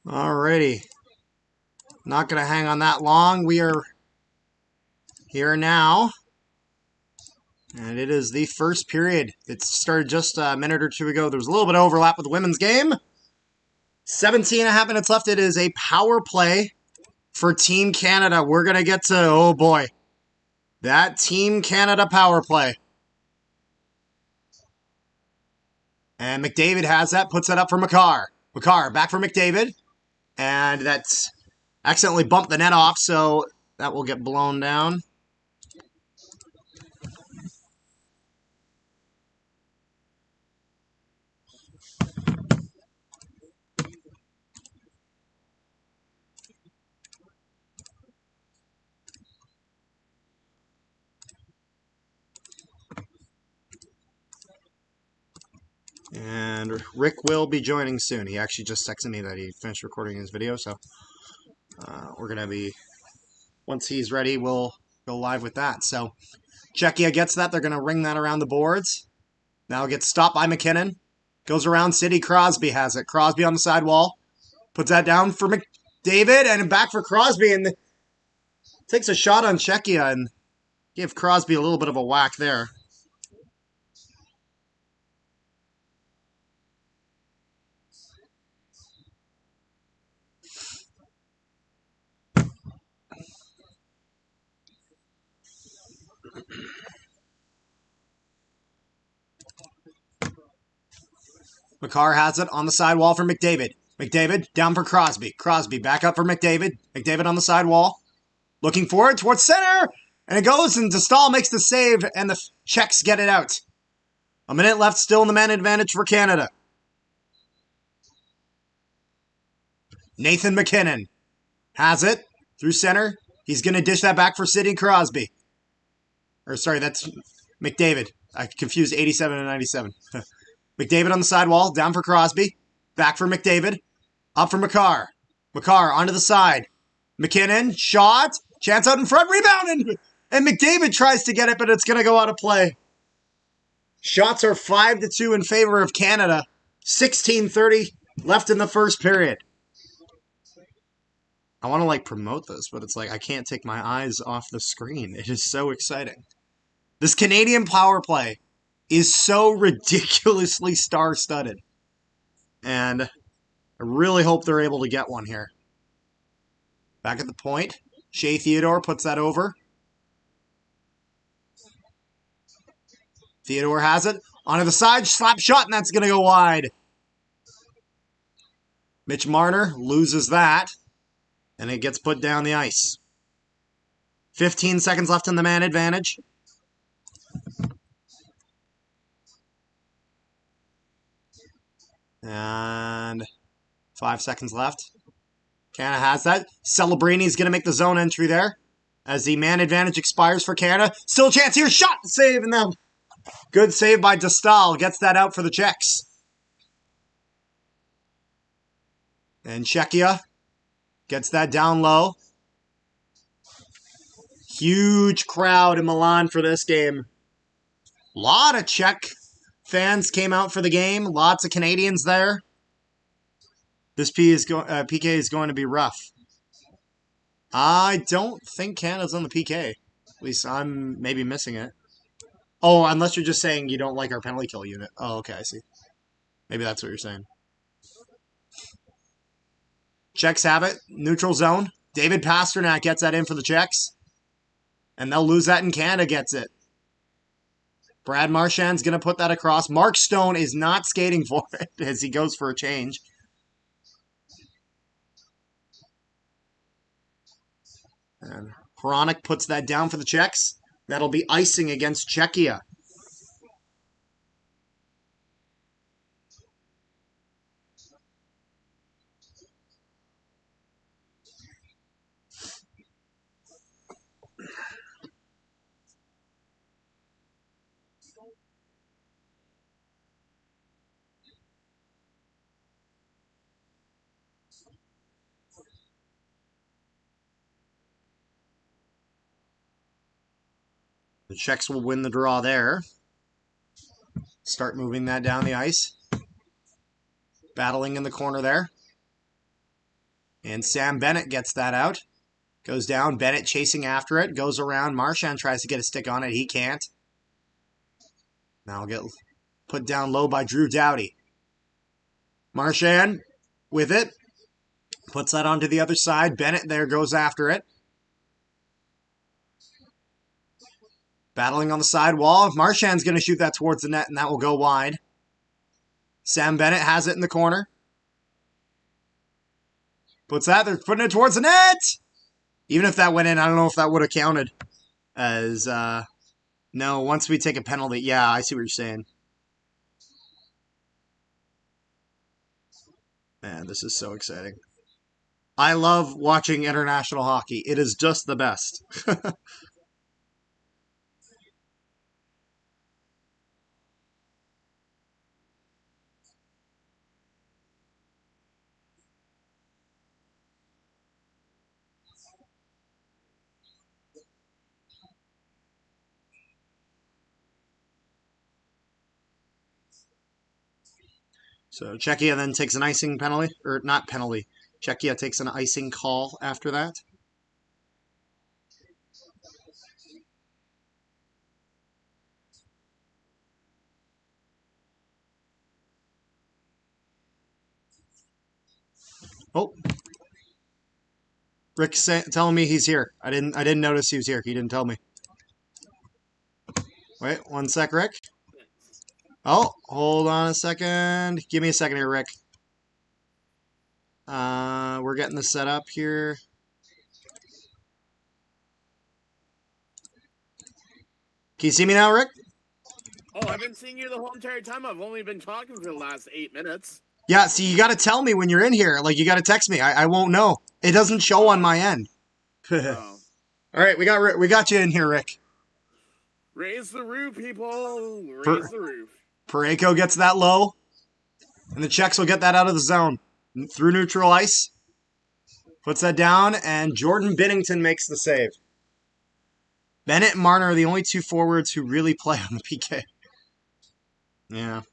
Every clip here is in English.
Alrighty. Not going to hang on that long. We are here now. And it is the first period. It started just a minute or two ago. There was a little bit of overlap with the women's game. 17.5 minutes left. It is a power play for Team Canada. We're going to get to, oh boy, that Team Canada power play. And McDavid has that, puts that up for Makar. Makar back for McDavid. And that's accidentally bumped the net off, so that will get blown down. And Rick will be joining soon. He actually just texted me that he finished recording his video, so we're going to be, once he's ready, we'll go live with that. So Czechia gets that. They're going to ring that around the boards. Now it gets stopped by McKinnon. Goes around City. Crosby has it. Crosby on the sidewall. Puts that down for McDavid and back for Crosby. And takes a shot on Czechia and give Crosby a little bit of a whack there. Makar has it on the sidewall for McDavid. McDavid down for Crosby. Crosby back up for McDavid. McDavid on the sidewall. Looking forward towards center. And it goes, and DeStahl makes the save, and the Czechs get it out. A minute left still in the man advantage for Canada. Nathan McKinnon has it through center. He's going to dish that back for Sidney Crosby. Or, sorry, that's McDavid. I confused 87 and 97. McDavid on the sidewall, down for Crosby. Back for McDavid. Up for Makar. Makar onto the side. McKinnon, shot. Chance out in front, rebound. And McDavid tries to get it, but it's going to go out of play. Shots are 5-2 in favor of Canada. 16:30 left in the first period. I want to, promote this, but it's I can't take my eyes off the screen. It is so exciting. This Canadian power play is so ridiculously star-studded. And I really hope they're able to get one here. Back at the point. Shea Theodore puts that over. Theodore has it. Onto the side, slap shot, and that's going to go wide. Mitch Marner loses that. And it gets put down the ice. 15 seconds left in the man advantage. And 5 seconds left. Canada has that. Celebrini's going to make the zone entry there. As the man advantage expires for Canada. Still a chance here. Shot! Save! And then good save by DeStahl. Gets that out for the Czechs. And Czechia gets that down low. Huge crowd in Milan for this game. A lot of Czech fans came out for the game. Lots of Canadians there. This PK is going to be rough. I don't think Canada's on the PK. At least I'm maybe missing it. Oh, unless you're just saying you don't like our penalty kill unit. Oh, okay, I see. Maybe that's what you're saying. Czechs have it. Neutral zone. David Pasternak gets that in for the Czechs. And they'll lose that, and Canada gets it. Brad Marchand's going to put that across. Mark Stone is not skating for it as he goes for a change. And Hronek puts that down for the Czechs. That'll be icing against Czechia. The Czechs will win the draw there. Start moving that down the ice. Battling in the corner there. And Sam Bennett gets that out. Goes down. Bennett chasing after it. Goes around. Marchand tries to get a stick on it. He can't. Now get put down low by Drew Doughty. Marchand with it. Puts that onto the other side. Bennett there goes after it. Battling on the side wall. Marchand's going to shoot that towards the net, and that will go wide. Sam Bennett has it in the corner. Puts that. They're putting it towards the net. Even if that went in, I don't know if that would have counted as... no, once we take a penalty. Yeah, I see what you're saying. Man, this is so exciting. I love watching international hockey. It is just the best. So Czechia then takes an icing penalty, or not penalty. Czechia takes an icing call after that. Oh, Rick's telling me he's here. I didn't notice he was here. He didn't tell me. Wait, one sec, Rick. Oh, hold on a second. Give me a second here, Rick. We're getting this set up here. Can you see me now, Rick? Oh, I've been seeing you the whole entire time. I've only been talking for the last 8 minutes. Yeah, see, you got to tell me when you're in here. Like, you got to text me. I won't know. It doesn't show on my end. Oh. All right, we got you in here, Rick. Raise the roof, people. Raise the roof. Parayko gets that low, and the Czechs will get that out of the zone. Through neutral ice. Puts that down, and Jordan Binnington makes the save. Bennett and Marner are the only two forwards who really play on the PK. Yeah.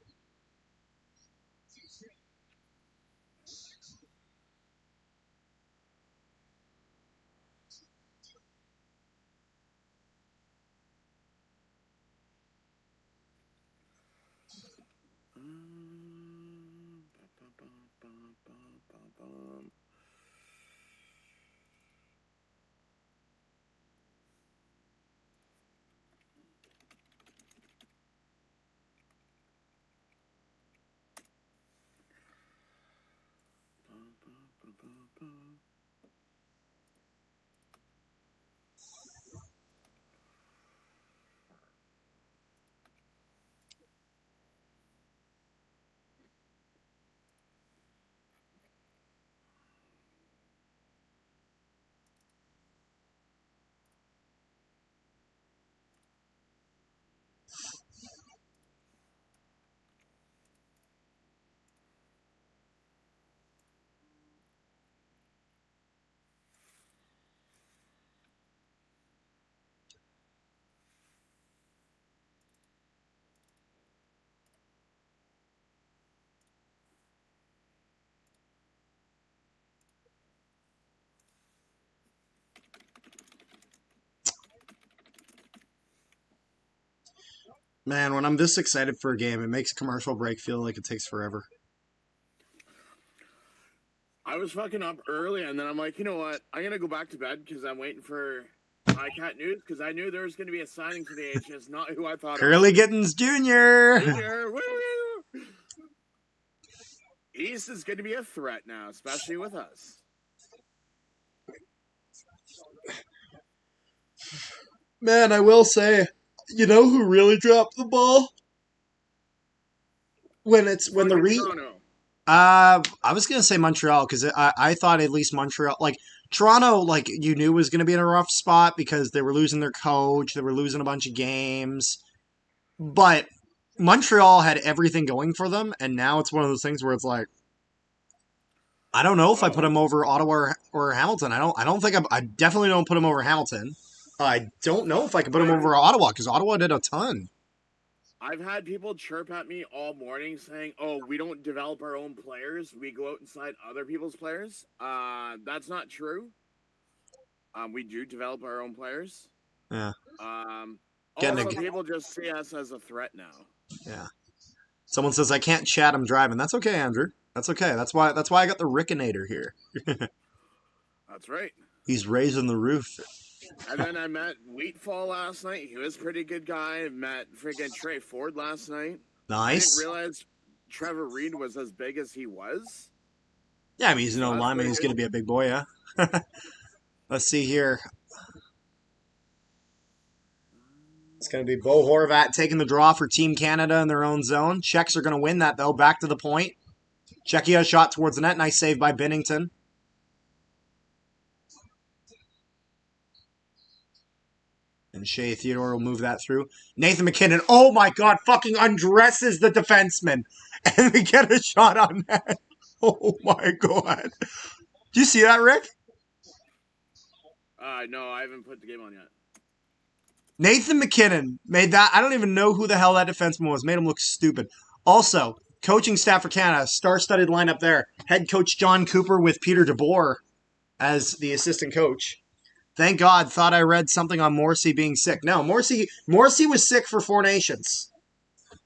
Man, when I'm this excited for a game, it makes commercial break feel like it takes forever. I was fucking up early, and then I'm like, you know what? I'm going to go back to bed because I'm waiting for iCat News because I knew there was going to be a signing today. It's just not who I thought Curly Gittins Jr. Woo! East is going to be a threat now, especially with us. Man, I will say, you know who really dropped the ball? When the I was gonna say Montreal because I thought at least Montreal, like Toronto, like you knew was gonna be in a rough spot because they were losing their coach, they were losing a bunch of games, but Montreal had everything going for them, and now it's one of those things where it's like, I don't know if I put them over Ottawa or Hamilton. I definitely don't put them over Hamilton. I don't know if I can put them over Ottawa because Ottawa did a ton. I've had people chirp at me all morning saying, "Oh, we don't develop our own players. We go out inside other people's players." That's not true. We do develop our own players. Yeah. Also, people just see us as a threat now. Yeah. Someone says I can't chat. I'm driving. That's okay, Andrew. That's okay. That's why I got the Rickinator here. That's right. He's raising the roof. And then I met Wheatfall last night. He was a pretty good guy. I met freaking Trey Ford last night. Nice. I didn't realize Trevor Reed was as big as he was. Yeah, I mean, he's no lineman. He's going to be a big boy, yeah. Let's see here. It's going to be Bo Horvat taking the draw for Team Canada in their own zone. Czechs are going to win that, though. Back to the point. Czechia shot towards the net. Nice save by Binnington. And Shea Theodore will move that through. Nathan McKinnon, oh my God, fucking undresses the defenseman. And we get a shot on that. Oh my God. Did you see that, Rick? No, I haven't put the game on yet. Nathan McKinnon made that. I don't even know who the hell that defenseman was. Made him look stupid. Also, coaching staff for Canada, star-studded lineup there. Head coach John Cooper with Peter DeBoer as the assistant coach. Thank God, thought I read something on Morrissey being sick. No, Morrissey was sick for 4 Nations.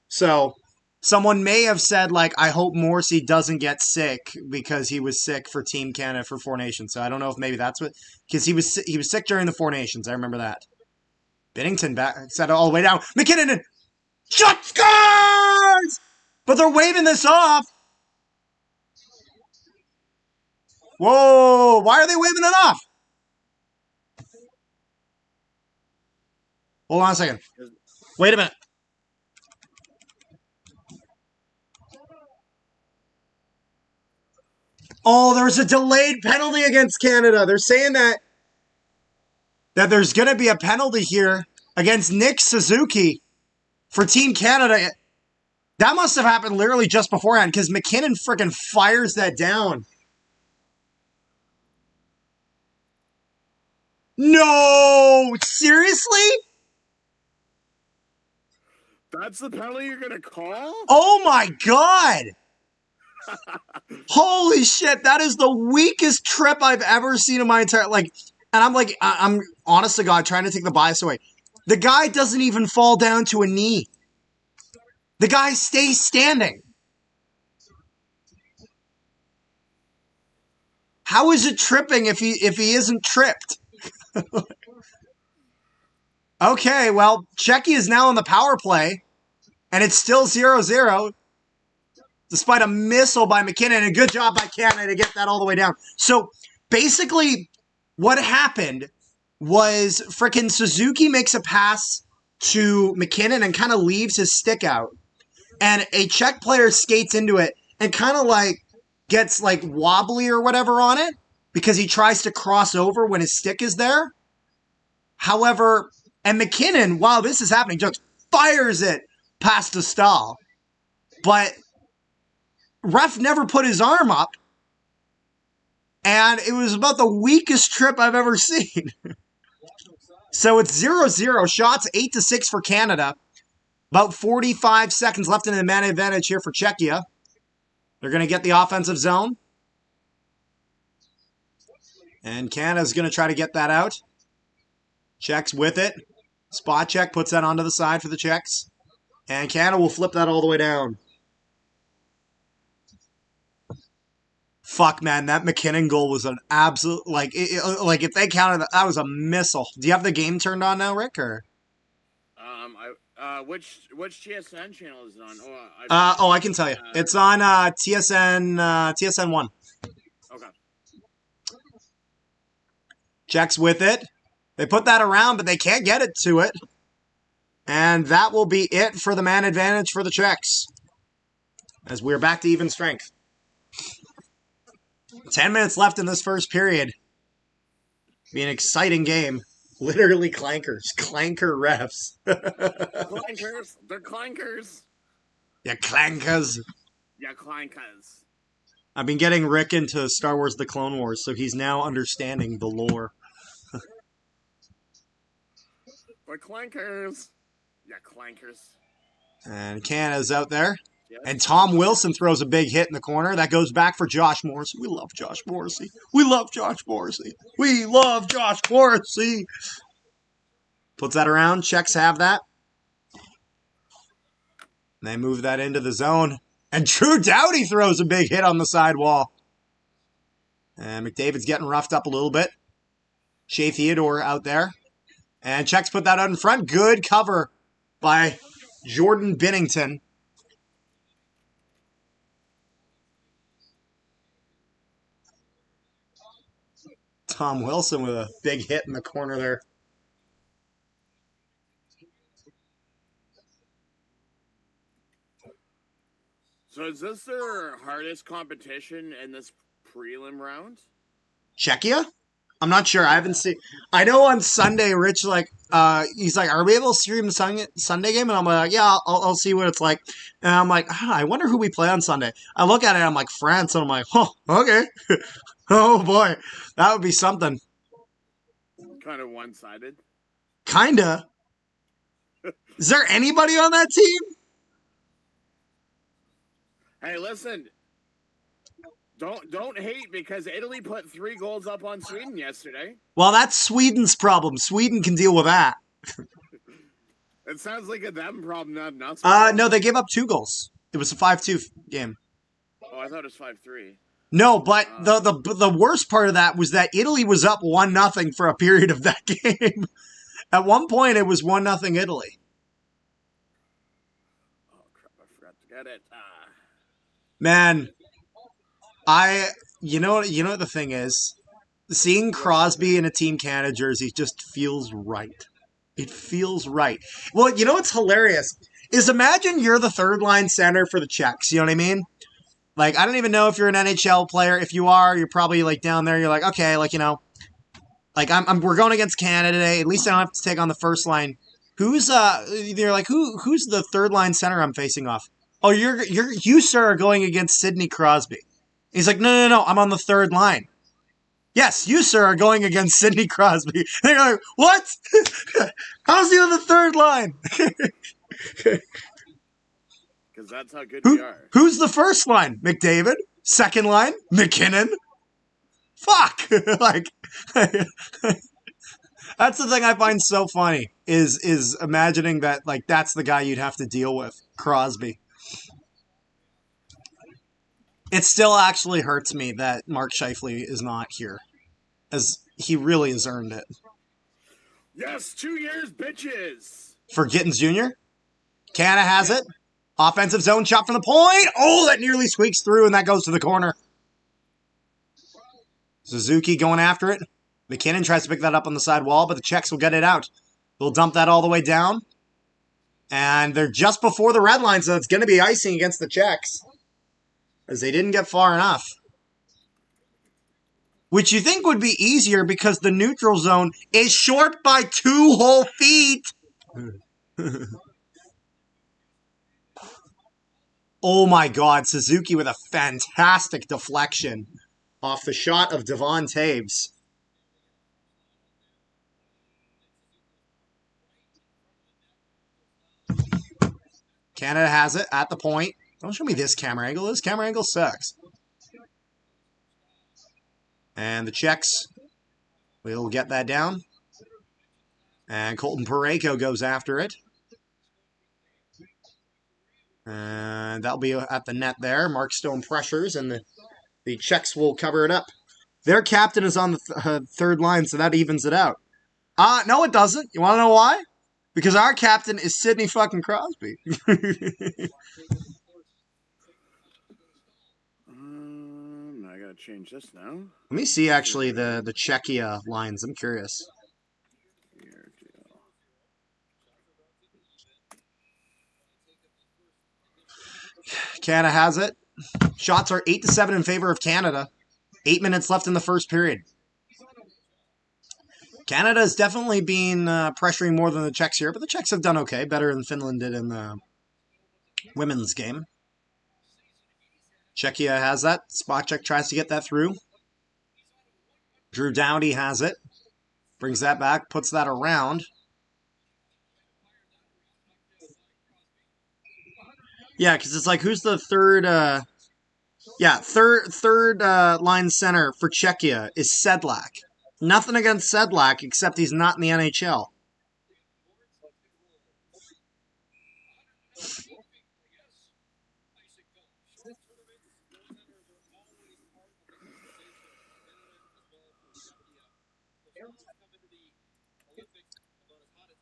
So, someone may have said, like, I hope Morrissey doesn't get sick because he was sick for Team Canada for 4 Nations. So I don't know if maybe that's what... Because he was sick during the 4 Nations. I remember that. Binnington back, set it all the way down. McKinnon and shot, scores! But they're waving this off. Whoa, why are they waving it off? Hold on a second. Wait a minute. Oh, there's a delayed penalty against Canada. They're saying that there's going to be a penalty here against Nick Suzuki for Team Canada. That must have happened literally just beforehand because McKinnon freaking fires that down. No! Seriously? That's the penalty you're going to call? Oh my God! Holy shit, that is the weakest trip I've ever seen in my entire... I'm honest to God trying to take the bias away. The guy doesn't even fall down to a knee. The guy stays standing. How is it tripping if he isn't tripped? Okay, well, Czechia is now on the power play, and it's still 0-0, despite a missile by McKinnon, and a good job by Canada to get that all the way down. So, basically, what happened was frickin' Suzuki makes a pass to McKinnon and kind of leaves his stick out. And a Czech player skates into it and kind of gets wobbly or whatever on it because he tries to cross over when his stick is there. However, and McKinnon, while this is happening, just fires it past the stall. But ref never put his arm up. And it was about the weakest trip I've ever seen. So it's 0-0. Shots 8-6 for Canada. About 45 seconds left in the man advantage here for Czechia. They're going to get the offensive zone. And Canada's going to try to get that out. Czechs with it. Spot check puts that onto the side for the Czechs. And Canada will flip that all the way down. Fuck, man, that McKinnon goal was an absolute, if they counted that was a missile. Do you have the game turned on now, Rick, or? Which TSN channel is it on? I can tell you. It's on TSN 1. Okay. Czechs with it. They put that around, but they can't get it to it. And that will be it for the man advantage for the Czechs. As we're back to even strength. 10 minutes left in this first period. Be an exciting game. Literally clankers. Clanker refs. Clankers. They're clankers. Yeah, clankers. Yeah, clankers. I've been getting Rick into Star Wars The Clone Wars, so he's now understanding the lore. They're clankers. Yeah, clankers. And Canada's out there. Yes. And Tom Wilson throws a big hit in the corner. That goes back for Josh Morrissey. We love Josh Morrissey. We love Josh Morrissey. We love Josh Morrissey. Puts that around. Czechs have that. And they move that into the zone. And Drew Doughty throws a big hit on the sidewall. And McDavid's getting roughed up a little bit. Shea Theodore out there. And Czechs put that out in front. Good cover by Jordan Binnington. Tom Wilson with a big hit in the corner there. So is this their hardest competition in this prelim round? Czechia? I'm not sure. I haven't seen. I know on Sunday, Rich he's like, "Are we able to stream the Sunday game?" And I'm like, "Yeah, I'll see what it's like." And I'm like, I wonder who we play on Sunday. I look at it, I'm like, France, and I'm like, "Oh, okay." Oh boy, that would be something. Kind of one-sided. Kinda. Is there anybody on that team? Hey, listen. Don't hate because Italy put 3 goals up on Sweden yesterday. Well, that's Sweden's problem. Sweden can deal with that. It sounds like a them problem, not an us problem. No, they gave up 2 goals. It was a 5-2 game. Oh, I thought it was 5-3. No, but the worst part of that was that Italy was up 1-0 for a period of that game. At one point, it was 1-0 Italy. Oh crap! I forgot to get it. Man, you know what the thing is? Seeing Crosby in a Team Canada jersey just feels right. It feels right. Well, you know what's hilarious is imagine you're the third line center for the Czechs. You know what I mean? Like, I don't even know if you're an NHL player. If you are, you're probably like down there. You're like, okay, like, you know, like we're going against Canada today. At least I don't have to take on the first line. Who's they're like, who's the third line center I'm facing off? Oh, you sir are going against Sidney Crosby. He's like, no, I'm on the third line. Yes, you sir are going against Sidney Crosby. And they're like, what? How's he on the third line? Because that's how good we are. Who's the first line? McDavid. Second line? McKinnon. Fuck! Like, that's the thing I find so funny is imagining that like that's the guy you'd have to deal with, Crosby. It still actually hurts me that Mark Scheifele is not here, as he really has earned it. Yes, 2 years, bitches. For Gittins Jr. Canada has it. Offensive zone shot from the point. Oh, that nearly squeaks through, and that goes to the corner. Suzuki going after it. McKinnon tries to pick that up on the side wall, but the Czechs will get it out. They'll dump that all the way down. And they're just before the red line, so it's going to be icing against the Czechs, as they didn't get far enough. Which you think would be easier because the neutral zone is short by 2 whole feet. Oh my God, Suzuki with a fantastic deflection off the shot of Devon Taves. Canada has it at the point. Don't show me this camera angle. This camera angle sucks. And the Czechs will get that down. And Colton Parayko goes after it. And that'll be at the net there. Mark Stone pressures, and the Czechs will cover it up. Their captain is on the third line, so that evens it out. No, it doesn't. You want to know why? Because our captain is Sidney fucking Crosby. I gotta change this now. Let me see, actually, the Czechia lines. I'm curious. Canada has it. Shots are 8-7 in favor of Canada. 8 minutes left in the first period. Canada has definitely been pressuring more than the Czechs here, but the Czechs have done okay. Better than Finland did in the women's game. Czechia has that. Spot check tries to get that through. Drew Doughty has it. Brings that back, puts that around. Yeah, because it's like, who's the third... third line center for Czechia is Sedlak. Nothing against Sedlak, except he's not in the NHL.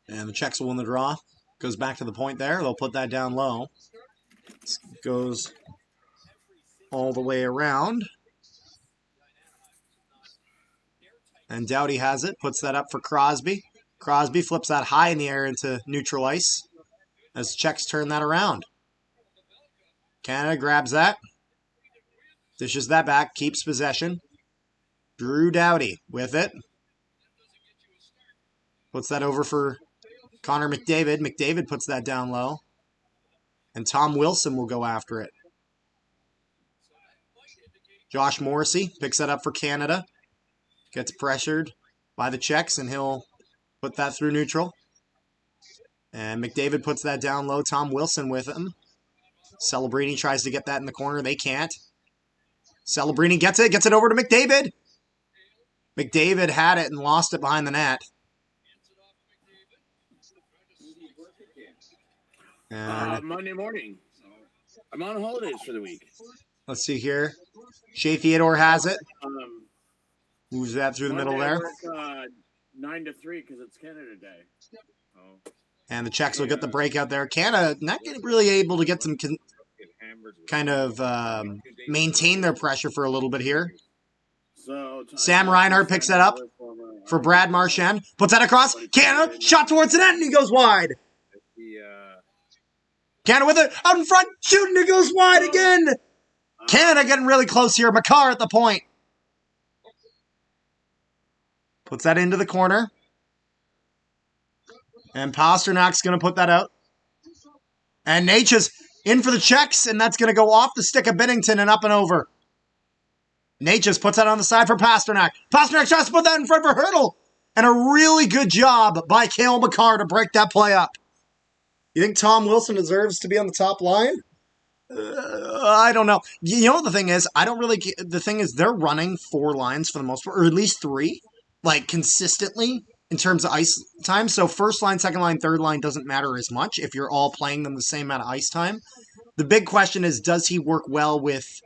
And the Czechs will win the draw. Goes back to the point there. They'll put that down low. Goes all the way around. And Doughty has it. Puts that up for Crosby. Crosby flips that high in the air into neutral ice as the Czechs turn that around. Canada grabs that. Dishes that back. Keeps possession. Drew Doughty with it. Puts that over for Connor McDavid. McDavid puts that down low. And Tom Wilson will go after it. Josh Morrissey picks that up for Canada. Gets pressured by the Czechs, and he'll put that through neutral. And McDavid puts that down low. Tom Wilson with him. Celebrini tries to get that in the corner. They can't. Celebrini gets it over to McDavid. McDavid had it and lost it behind the net. Monday morning. I'm on holidays for the week. Let's see here. Shea Theodore has it. Moves that through the middle there. Work, 9 to 3 because it's Canada Day. Oh. And the Czechs will get the breakout there. Canada not getting really able to get some kind of maintain their pressure for a little bit here. So Sam Reinhart picks that up for Brad Marchand. Puts that across. Canada, shot towards the net, and he goes wide. Canada with it, out in front, shooting, it goes wide again. Canada getting really close here. Makar at the point. Puts that into the corner. And Pasternak's going to put that out. And Natchez in for the Czechs, and that's going to go off the stick of Binnington and up and over. Natchez puts that on the side for Pasternak. Pasternak tries to put that in front for Hurdle. And a really good job by Cale Makar to break that play up. You think Tom Wilson deserves to be on the top line? I don't know. You know what the thing is? The thing is, they're running 4 lines for the most part, or at least 3, like consistently in terms of ice time. So first line, second line, third line doesn't matter as much if you're all playing them the same amount of ice time. The big question is, does he work well with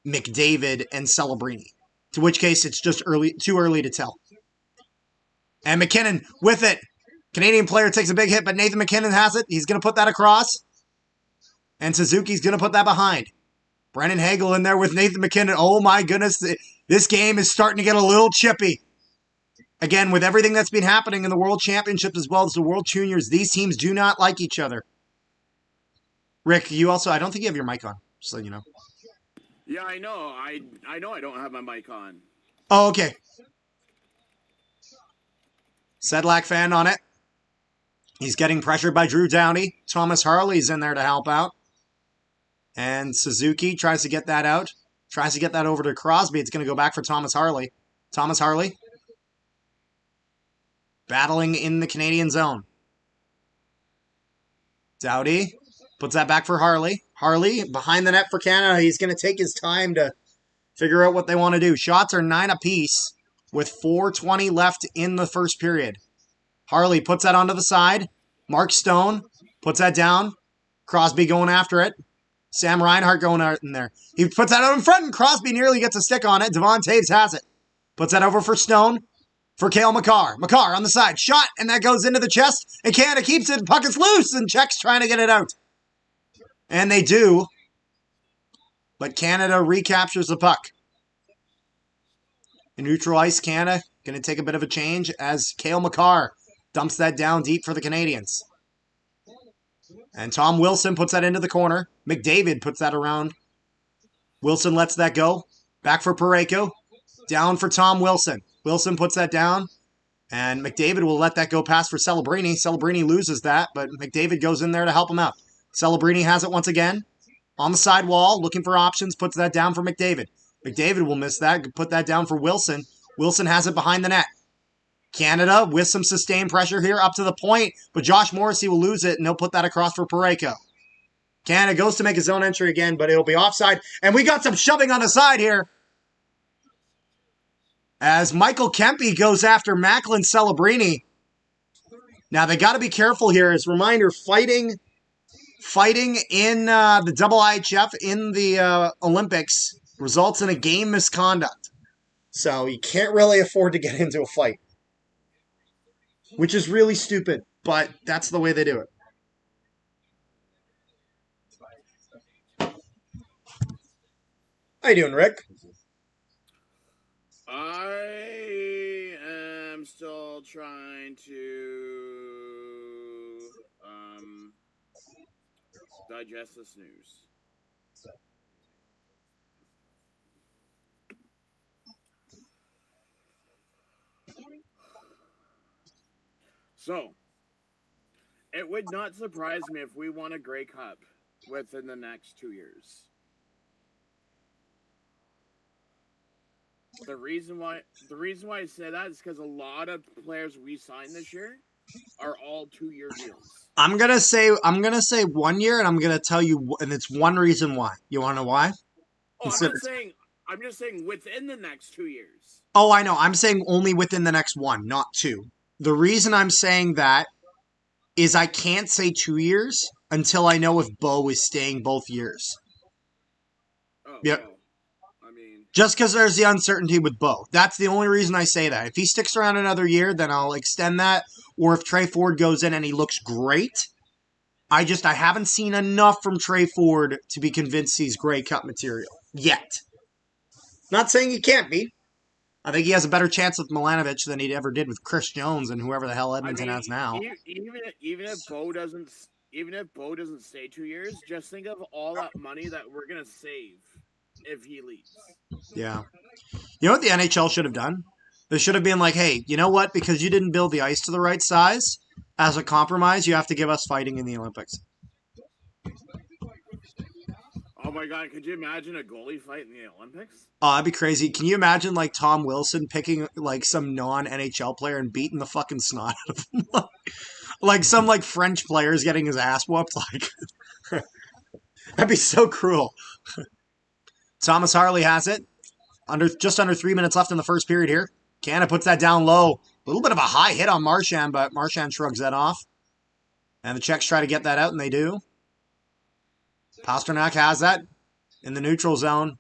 McDavid and Celebrini? To which case, it's just too early to tell. And McKinnon with it. Canadian player takes a big hit, but Nathan McKinnon has it. He's going to put that across. And Suzuki's going to put that behind. Brennan Hagel in there with Nathan McKinnon. Oh my goodness, this game is starting to get a little chippy. Again, with everything that's been happening in the World Championships as well as the World Juniors, these teams do not like each other. Rick, you also, I don't think you have your mic on, just so you know. Yeah, I know. I know I don't have my mic on. Oh, okay. Sedlak fan on it. He's getting pressured by Drew Doughty. Thomas Harley's in there to help out. And Suzuki tries to get that out. Tries to get that over to Crosby. It's going to go back for Thomas Harley. Thomas Harley. Battling in the Canadian zone. Doughty puts that back for Harley. Harley behind the net for Canada. He's going to take his time to figure out what they want to do. Shots are 9 apiece with 4:20 left in the first period. Harley puts that onto the side. Mark Stone puts that down. Crosby going after it. Sam Reinhart going out in there. He puts that out in front, and Crosby nearly gets a stick on it. Devon Taves has it. Puts that over for Stone. For Cale Makar. Makar on the side. Shot, and that goes into the chest. And Canada keeps it. Puck is loose, and Czechs trying to get it out. And they do. But Canada recaptures the puck. In neutral ice, Canada going to take a bit of a change as Cale Makar dumps that down deep for the Canadians. And Tom Wilson puts that into the corner. McDavid puts that around. Wilson lets that go. Back for Parayko. Down for Tom Wilson. Wilson puts that down. And McDavid will let that go past for Celebrini. Celebrini loses that, but McDavid goes in there to help him out. Celebrini has it once again. On the sidewall, looking for options. Puts that down for McDavid. McDavid will miss that. Put that down for Wilson. Wilson has it behind the net. Canada with some sustained pressure here up to the point, but Josh Morrissey will lose it, and he'll put that across for Parayko. Canada goes to make his own entry again, but it'll be offside. And we got some shoving on the side here. As Michael Kempe goes after Macklin Celebrini. Now, they got to be careful here. As a reminder, fighting in the IIHF in the Olympics results in a game misconduct. So you can't really afford to get into a fight. Which is really stupid, but that's the way they do it. How you doing, Rick? I am still trying to digest this news. So, it would not surprise me if we won a Grey Cup within the next 2 years. The reason why I say that is because a lot of players we signed this year are all 2-year deals. I'm gonna say 1 year, and I'm gonna tell you, and it's one reason why. You want to know why? Oh, I'm just saying within the next 2 years. Oh, I know. I'm saying only within the next one, not two. The reason I'm saying that is I can't say 2 years until I know if Bo is staying both years. Oh, yep. Well, I mean, just because there's the uncertainty with Bo. That's the only reason I say that. If he sticks around another year, then I'll extend that. Or if Trey Ford goes in and he looks great, I haven't seen enough from Trey Ford to be convinced he's Grey Cup material yet. Not saying he can't be. I think he has a better chance with Milanovic than he ever did with Chris Jones and whoever the hell Edmonton has now. Even if Bo doesn't stay 2 years, just think of all that money that we're gonna save if he leaves. Yeah. You know what the NHL should have done? They should have been like, hey, you know what? Because you didn't build the ice to the right size, as a compromise, you have to give us fighting in the Olympics. Oh my God, could you imagine a goalie fight in the Olympics? Oh, that'd be crazy. Can you imagine like Tom Wilson picking like some non-NHL player and beating the fucking snot out of him? Like some like French players getting his ass whooped? Like that'd be so cruel. Thomas Harley has it. Just under 3 minutes left in the first period here. Canada puts that down low. A little bit of a high hit on Marchand, but Marchand shrugs that off. And the Czechs try to get that out, and they do. Pasternak has that in the neutral zone.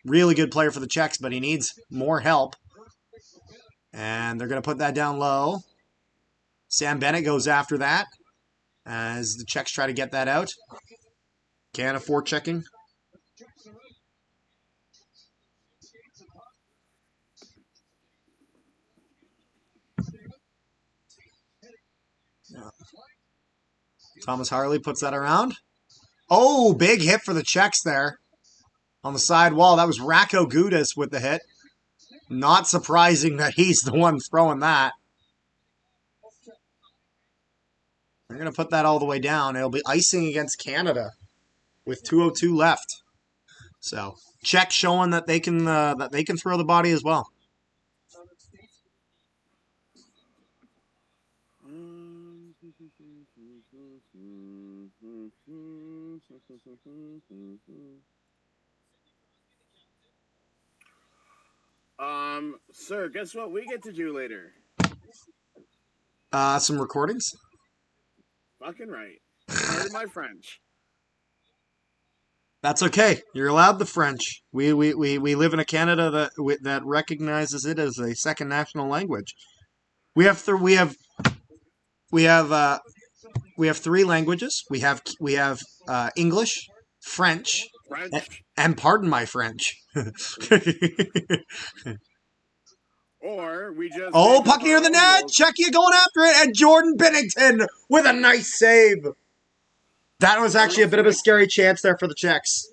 Really good player for the Czechs, but he needs more help. And they're going to put that down low. Sam Bennett goes after that as the Czechs try to get that out. Canada forechecking. Thomas Harley puts that around. Oh, big hit for the Czechs there on the side wall. That was Rako Gudas with the hit. Not surprising that he's the one throwing that. They're going to put that all the way down. It'll be icing against Canada with 2:02 left. So, Czech showing that they can throw the body as well. Sir, guess what we get to do later? Some recordings? Fucking right. Pardon my French. That's okay. You're allowed the French. We live in a Canada that recognizes it as a second national language. We have three languages. We have English, French, and pardon my French. Or we just... Oh, puck near the net! Czechia going after it, and Jordan Binnington with a nice save. That was actually a bit of a scary chance there for the Czechs.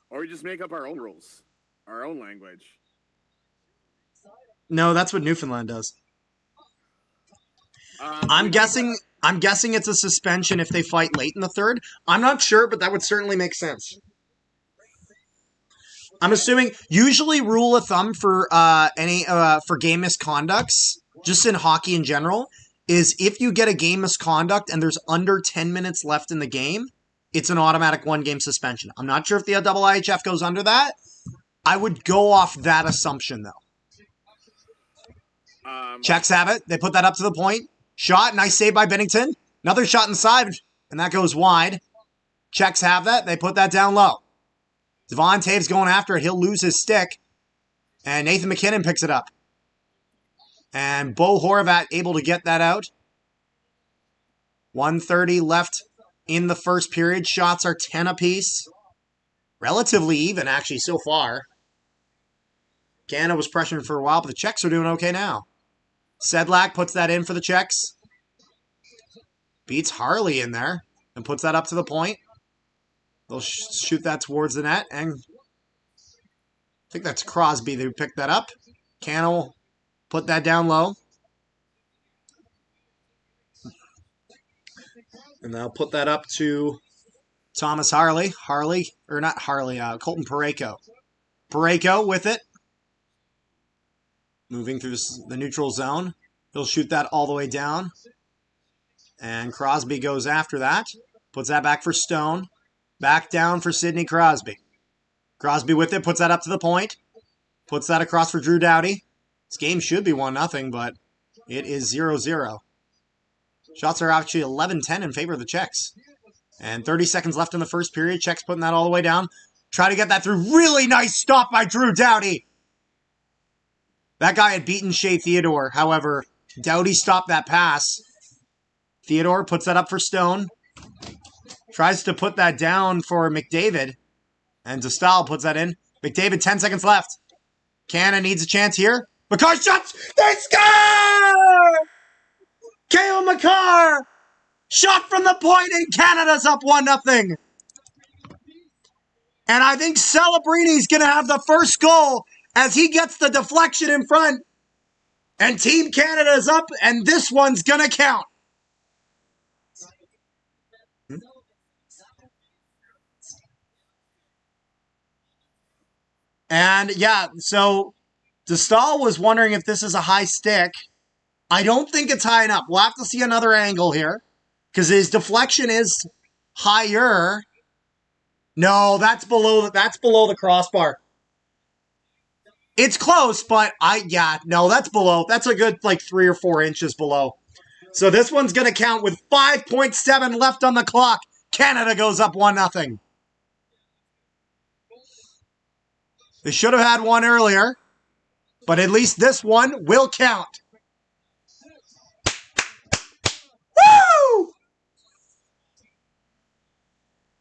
Or we just make up our own rules. Our own language. No, that's what Newfoundland does. I'm guessing it's a suspension if they fight late in the third. I'm not sure, but that would certainly make sense. I'm assuming usually rule of thumb for for game misconducts, just in hockey in general, is if you get a game misconduct and there's under 10 minutes left in the game, it's an automatic 1-game suspension. I'm not sure if the IIHF goes under that. I would go off that assumption, though. Czechs have it. They put that up to the point. Shot. Nice save by Binnington. Another shot inside, and that goes wide. Czechs have that. They put that down low. Devon Taves going after it. He'll lose his stick. And Nathan McKinnon picks it up. And Bo Horvat able to get that out. 1:30 left in the first period. Shots are 10 apiece. Relatively even, actually, so far. Canada was pressuring for a while, but the Czechs are doing okay now. Sedlak puts that in for the Czechs. Beats Harley in there and puts that up to the point. They'll shoot that towards the net. And I think that's Crosby who picked that up. Canada will put that down low. And they'll put that up to Thomas Harley. Colton Parayko. Parayko with it. Moving through the neutral zone. He'll shoot that all the way down. And Crosby goes after that. Puts that back for Stone. Back down for Sidney Crosby. Crosby with it. Puts that up to the point. Puts that across for Drew Doughty. This game should be 1-0, but it is 0-0. Shots are actually 11-10 in favor of the Czechs. And 30 seconds left in the first period. Czechs putting that all the way down. Try to get that through. Really nice stop by Drew Doughty. That guy had beaten Shea Theodore. However, Doughty stopped that pass. Theodore puts that up for Stone. Tries to put that down for McDavid. And DeStaal puts that in. McDavid, 10 seconds left. Canada needs a chance here. Makar shots! They score! Kale Makar! Shot from the point, and Canada's up 1-0. And I think Celebrini's going to have the first goal as he gets the deflection in front. And Team Canada is up, and this one's going to count. And yeah, so DeStaal was wondering if this is a high stick. I don't think it's high enough. We'll have to see another angle here because his deflection is higher. No, that's below the crossbar. It's close, but that's below. That's a good 3 or 4 inches below. So this one's going to count with 5.7 left on the clock. Canada goes up 1-0. They should have had one earlier, but at least this one will count. Woo!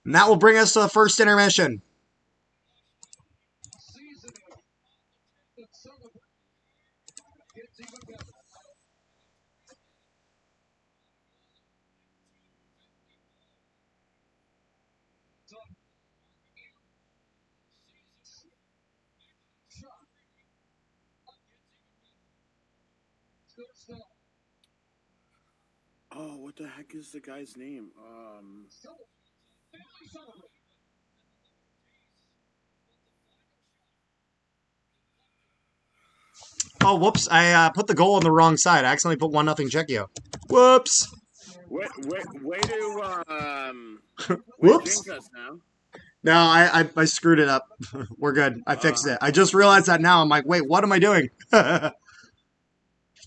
And that will bring us to the first intermission. Oh, what the heck is the guy's name? Oh, whoops. I put the goal on the wrong side. I accidentally put 1-0 Czechia. Whoops. Way to Whoops. jinx us now. No, I screwed it up. We're good. I fixed it. I just realized that now. I'm like, wait, what am I doing?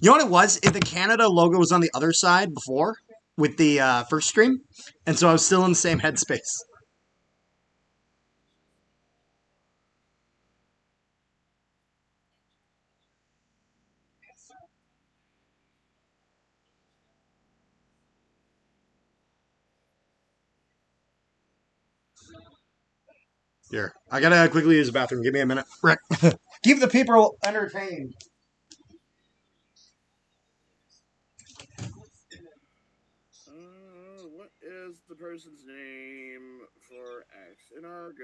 You know what it was? The Canada logo was on the other side before with the first stream. And so I was still in the same headspace. Here, I gotta quickly use the bathroom. Give me a minute. Rick, keep the people entertained. What is the person's name for X in Argos?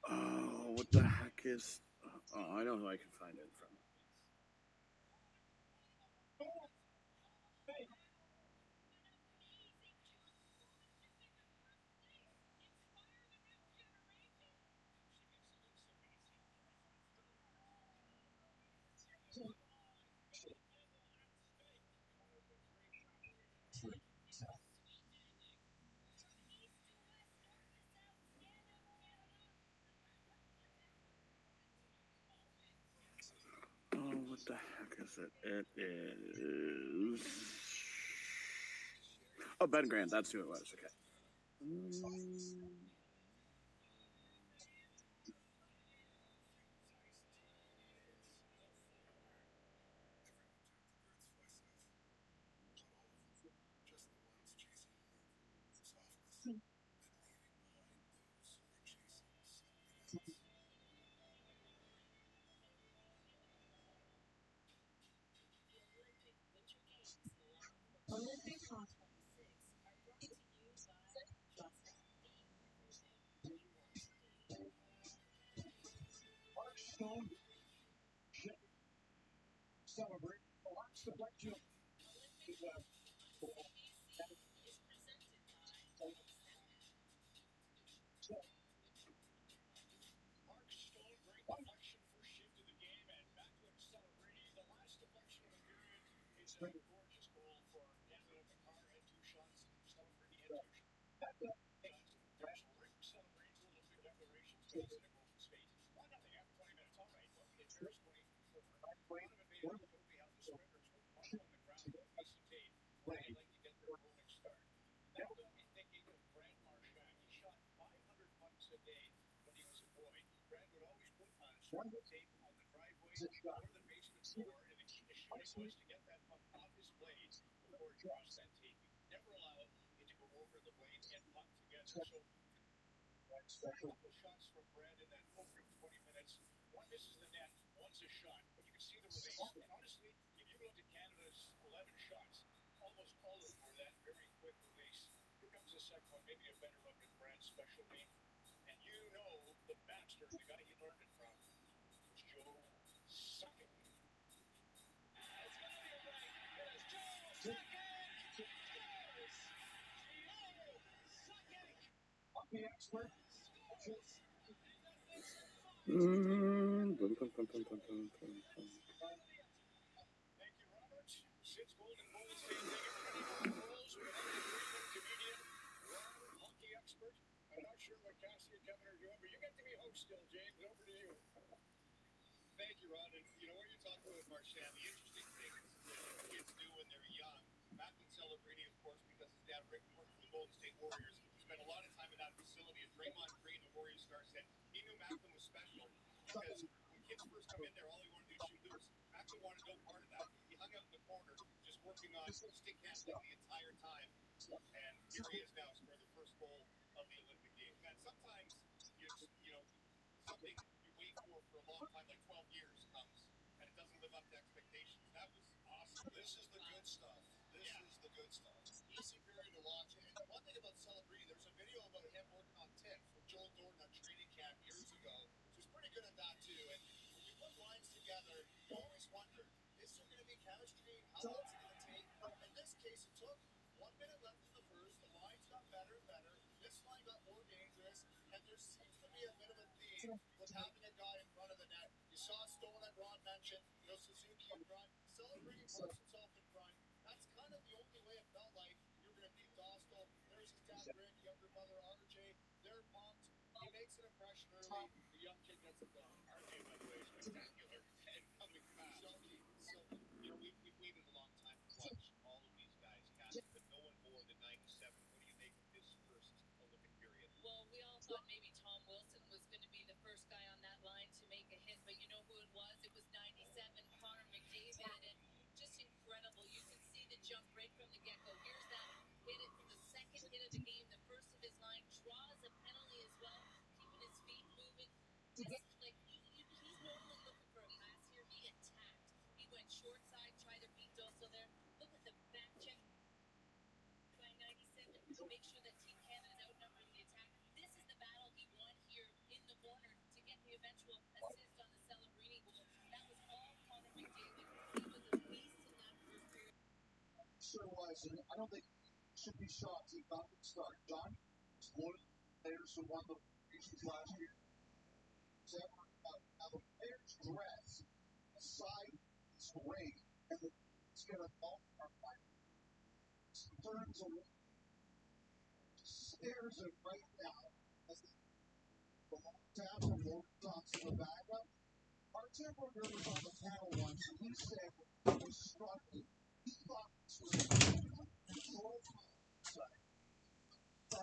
Oh, what the heck is... Oh, I know who I can find it from. What the heck is it? It is. Oh, Ben Grant. That's who it was. Okay.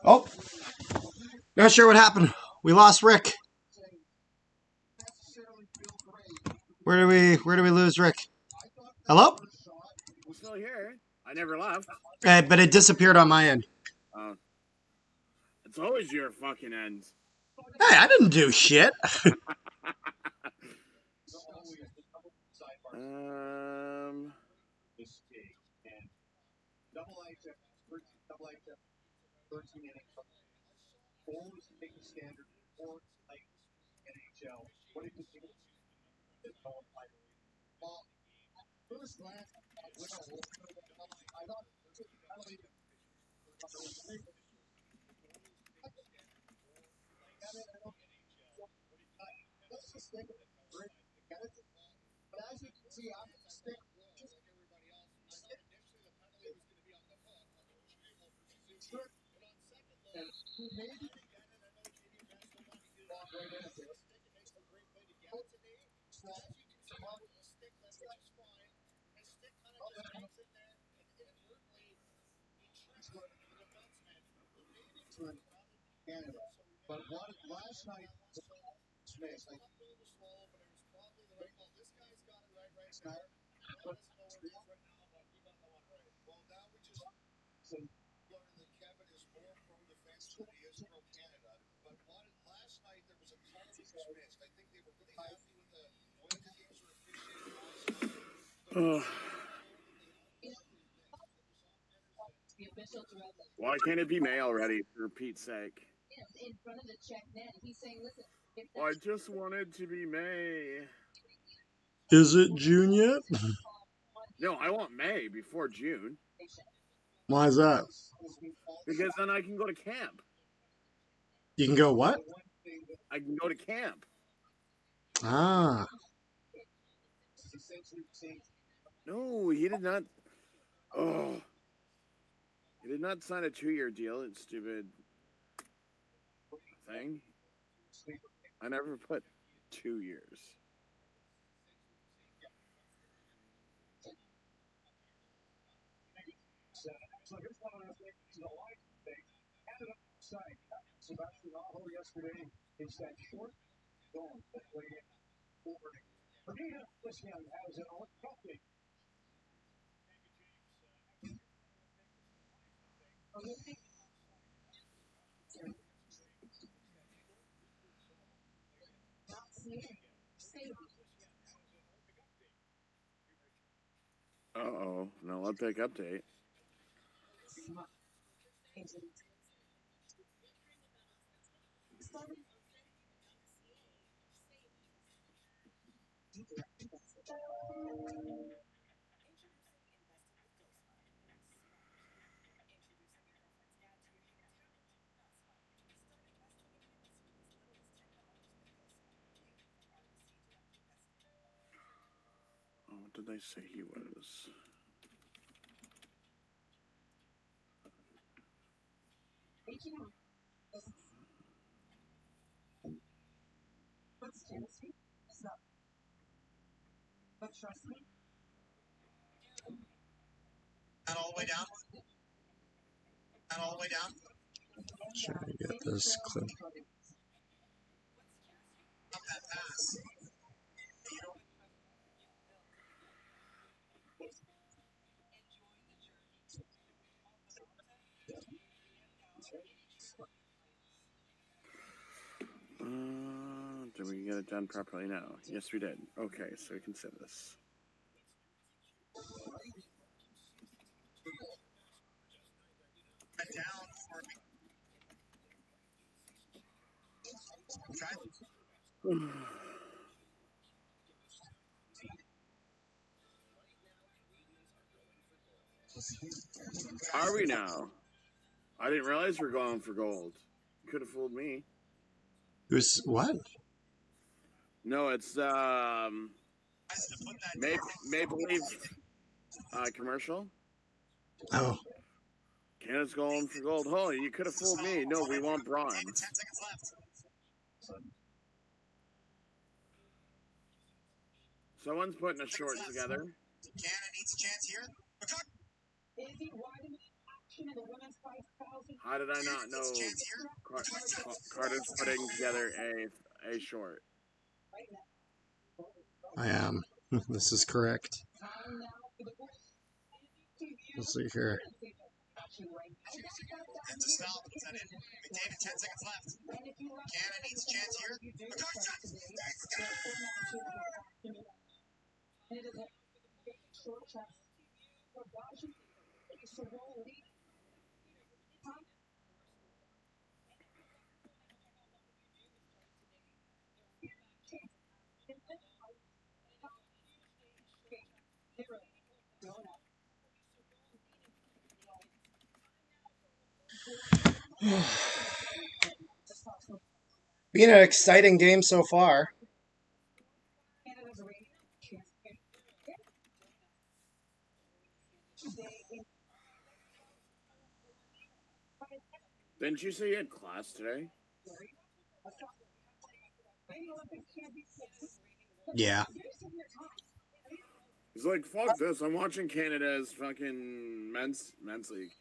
Oh, not sure what happened. We lost Rick. Where do we lose Rick? Hello? I'm still here. I never left. But it disappeared on my end. It's always your fucking end. Hey, I didn't do shit. Why can't it be May already, for Pete's sake? I just wanted to be May. Is it June yet? No, I want May before June. Why is that? Because then I can go to camp. You can go what? I can go to camp. Ah. No, he did not. Oh. He did not sign a 2-year deal, it's stupid thing. I never put 2 years. Uh-oh. No Olympic update. Oh, what did they say he was? Not all the way down? Not all the way down? Trying to get this clip. Not that pass. Did we get it done properly now? Yes, we did. Okay, so we can save this. Down for me. Are we now? I didn't realize we're going for gold. You could have fooled me. It was what? No, it's Maple Leaf commercial. Oh. Canada's going for gold. Holy, you could have fooled me. No, we want bronze. 10 seconds left. Someone's putting a short together. Canada needs a chance here. How did I not know Carter's putting together a short? I am. This is correct. Let's see here. It's a stop. McDavid, 10 seconds left. Canada needs a chance here. Been an exciting game so far. Didn't you say you had class today? Yeah. He's like, fuck this. I'm watching Canada's fucking men's league.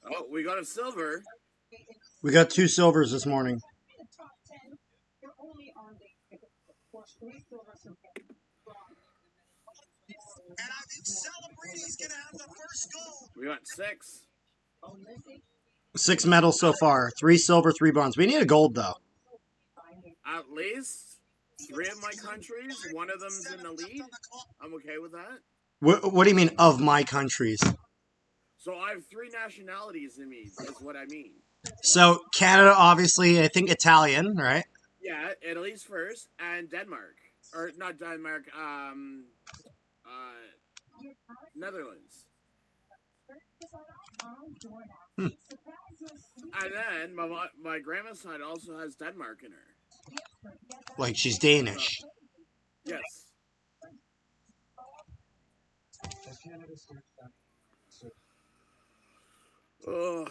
Oh, we got a silver. We got 2 silvers this morning. And I think Celebrity's going to have the first goal. We got 6. 6 medals so far. 3 silver, 3 bronze. We need a gold, though. At least 3 of my countries. 1 of them's in the lead. I'm okay with that. What do you mean, of my countries? So I have 3 nationalities in me, is what I mean. So Canada, obviously, I think Italian, right? Yeah, Italy's first, and Denmark. Or not Denmark, Netherlands. Hmm. And then my grandma's side also has Denmark in her. Like she's Danish. Yes. Oh.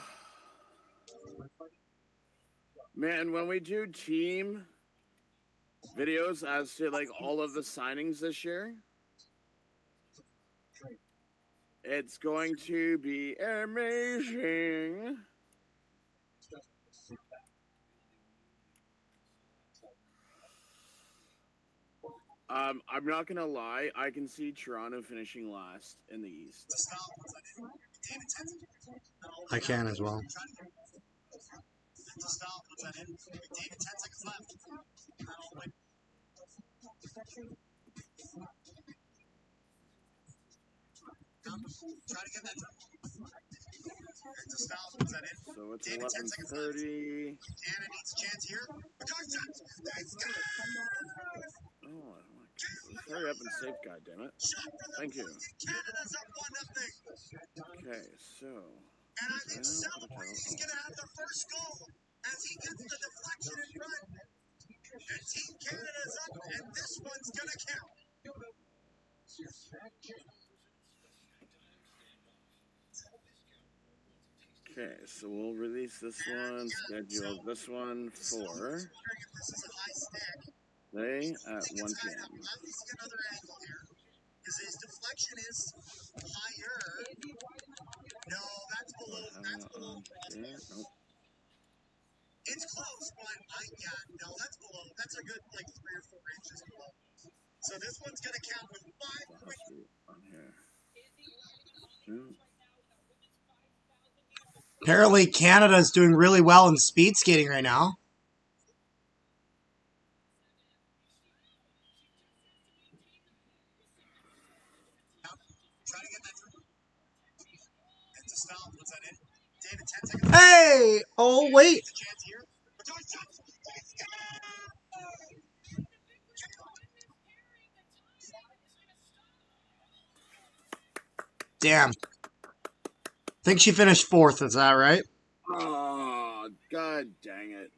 Man, when we do team videos as to like all of the signings this year, it's going to be amazing. I'm not gonna lie, I can see Toronto finishing last in the East. I can as well. So it's 11:30. Oh, hurry up and save, goddammit. Thank you. Okay, so. And I think Celebrity's going to have the first goal as he gets the deflection in front. And Team Canada's up, and this one's going to count. Okay, so we'll release this one, schedule this one for today at 1 p.m. Another angle here. Because his deflection is higher. No, that's below. Nope. It's close, but no, that's below. That's a good 3 or 4 inches below. So this one's gonna count with 5 points on here. Apparently, Canada's doing really well in speed skating right now. Hey! Oh, wait. Damn. Think she finished 4th, is that right? Oh, god dang it.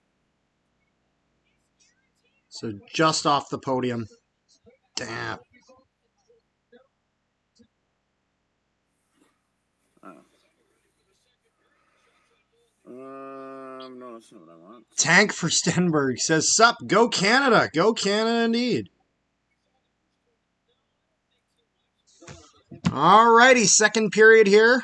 So just off the podium. Damn. No, that's not what I want. Tank for Stenberg says, sup, go Canada. Go Canada indeed. Alrighty, second period here.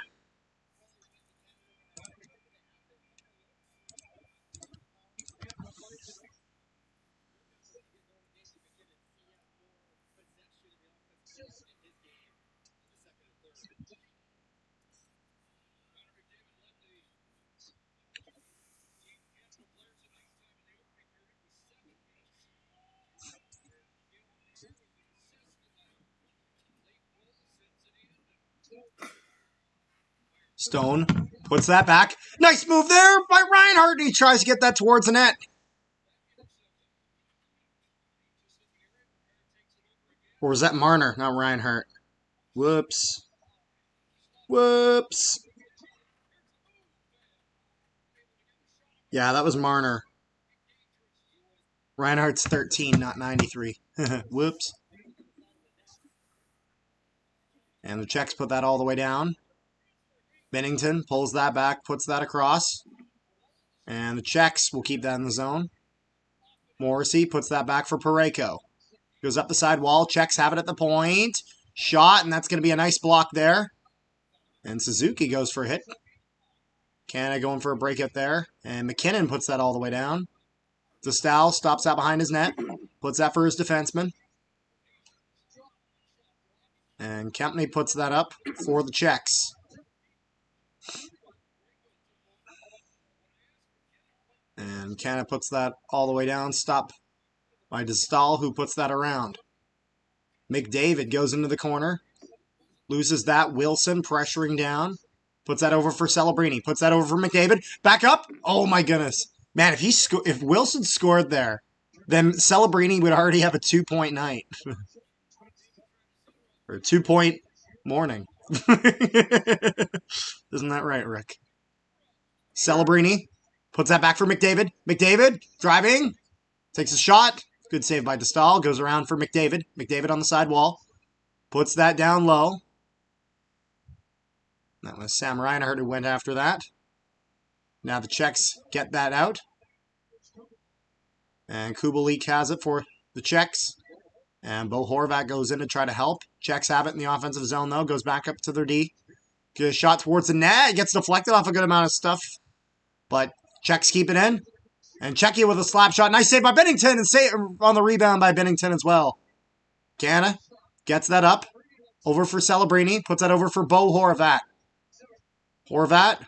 Stone puts that back. Nice move there by Reinhardt. He tries to get that towards the net. Or was that Marner, not Reinhardt? Whoops. Whoops. Yeah, that was Marner. Reinhardt's 13, not 93. Whoops. And the Czechs put that all the way down. Bennington pulls that back, puts that across. And the Czechs will keep that in the zone. Morrissey puts that back for Pareko. Goes up the side wall. Czechs have it at the point. Shot, and that's going to be a nice block there. And Suzuki goes for a hit. Canada going for a breakout there. And McKinnon puts that all the way down. Dostal stops that behind his net. Puts that for his defenseman. And Kempney puts that up for the Czechs. And Canada puts that all the way down. Stop by Dostal, who puts that around. McDavid goes into the corner. Loses that. Wilson pressuring down. Puts that over for Celebrini. Puts that over for McDavid. Back up. Oh, my goodness. Man, if Wilson scored there, then Celebrini would already have a 2-point night. Or a 2-point morning. Isn't that right, Rick? Celebrini puts that back for McDavid. McDavid driving. Takes a shot. Good save by Dostal. Goes around for McDavid. McDavid on the side wall. Puts that down low. That was Sam Reinhart who went after that. Now the Czechs get that out. And Kubalik has it for the Czechs. And Bo Horvat goes in to try to help. Czechs have it in the offensive zone, though. Goes back up to their D. Get a shot towards the net. It gets deflected off a good amount of stuff. But Czechs keep it in. And Czechia with a slap shot. Nice save by Bennington. And save on the rebound by Bennington as well. Canada gets that up. Over for Celebrini. Puts that over for Bo Horvat. Horvat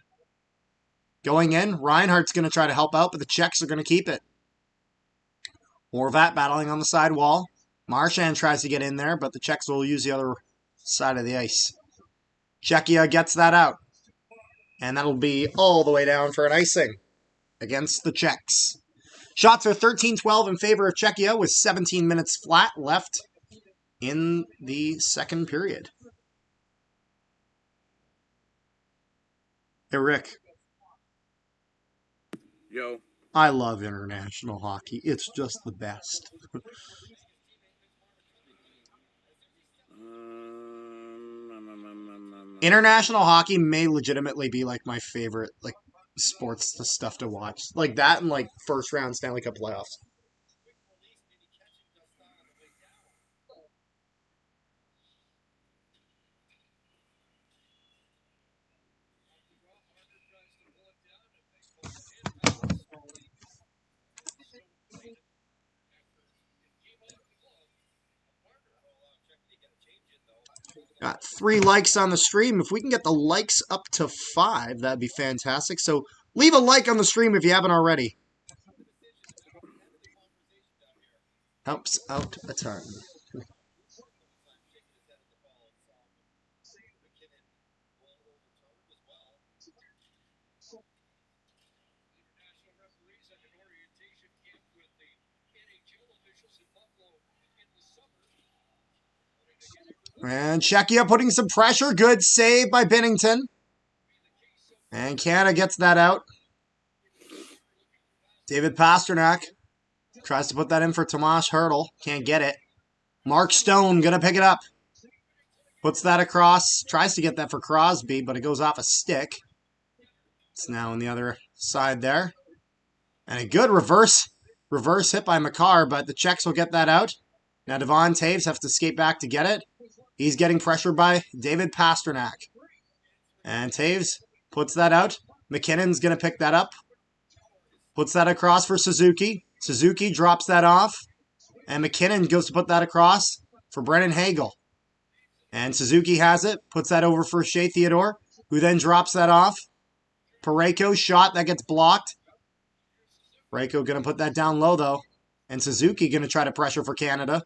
going in. Reinhardt's going to try to help out, but the Czechs are going to keep it. Horvat battling on the side wall. Marchand tries to get in there, but the Czechs will use the other side of the ice. Czechia gets that out. And that'll be all the way down for an icing against the Czechs. Shots are 13-12 in favor of Czechia with 17 minutes flat left in the second period. Hey, Rick. Yo. I love international hockey. It's just the best. International hockey may legitimately be like my favorite sports stuff to watch. Like that and like first round Stanley Cup playoffs. Got 3 likes on the stream. If we can get the likes up to 5, that'd be fantastic. So leave a like on the stream if you haven't already. Helps out a ton. And Czechia putting some pressure. Good save by Binnington. And Canada gets that out. David Pastrnak tries to put that in for Tomas Hertl. Can't get it. Mark Stone going to pick it up. Puts that across. Tries to get that for Crosby, but it goes off a stick. It's now on the other side there. And a good reverse hit by Makar, but the Czechs will get that out. Now Devon Taves has to skate back to get it. He's getting pressured by David Pastrnak. And Taves puts that out. McKinnon's going to pick that up. Puts that across for Suzuki. Suzuki drops that off. And McKinnon goes to put that across for Brennan Hagel. And Suzuki has it. Puts that over for Shea Theodore, who then drops that off. Parayko shot that gets blocked. Parayko going to put that down low, though. And Suzuki going to try to pressure for Canada.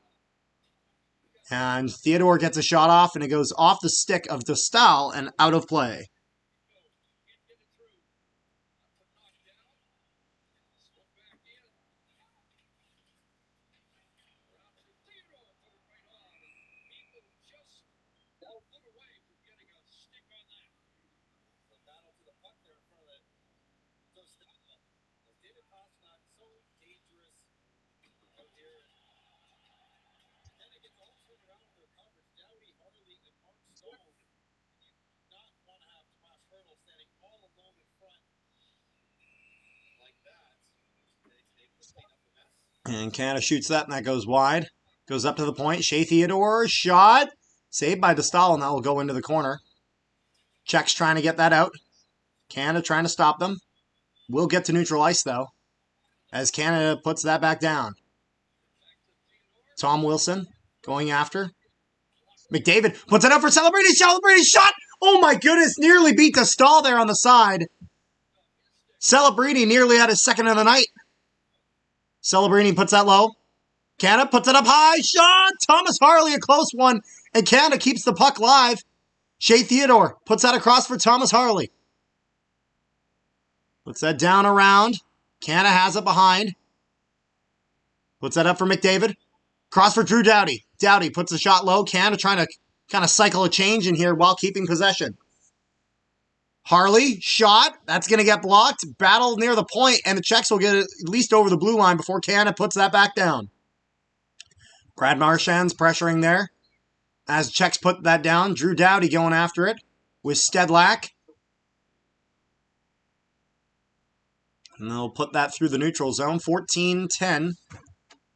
And Theodore gets a shot off, and it goes off the stick of Dostal and out of play. And Canada shoots that, and that goes wide. Goes up to the point. Shea Theodore, shot. Saved by Dostal, and that will go into the corner. Czechs trying to get that out. Canada trying to stop them. Will get to neutral ice, though, as Canada puts that back down. Tom Wilson going after. McDavid puts it up for Celebrini. Celebrini shot! Oh my goodness, nearly beat Dostal there on the side. Celebrini nearly had his second of the night. Celebrini puts that low. Canada puts it up high. Shot! Thomas Harley, a close one. And Canada keeps the puck live. Shea Theodore puts that across for Thomas Harley. Puts that down around. Canada has it behind. Puts that up for McDavid. Cross for Drew Doughty. Doughty puts the shot low. Canada trying to kind of cycle a change in here while keeping possession. Harley, shot. That's going to get blocked. Battle near the point, and the Czechs will get it at least over the blue line before Canada puts that back down. Brad Marchand's pressuring there. As the Czechs put that down, Drew Doughty going after it with Stedlak. And they'll put that through the neutral zone. 14-10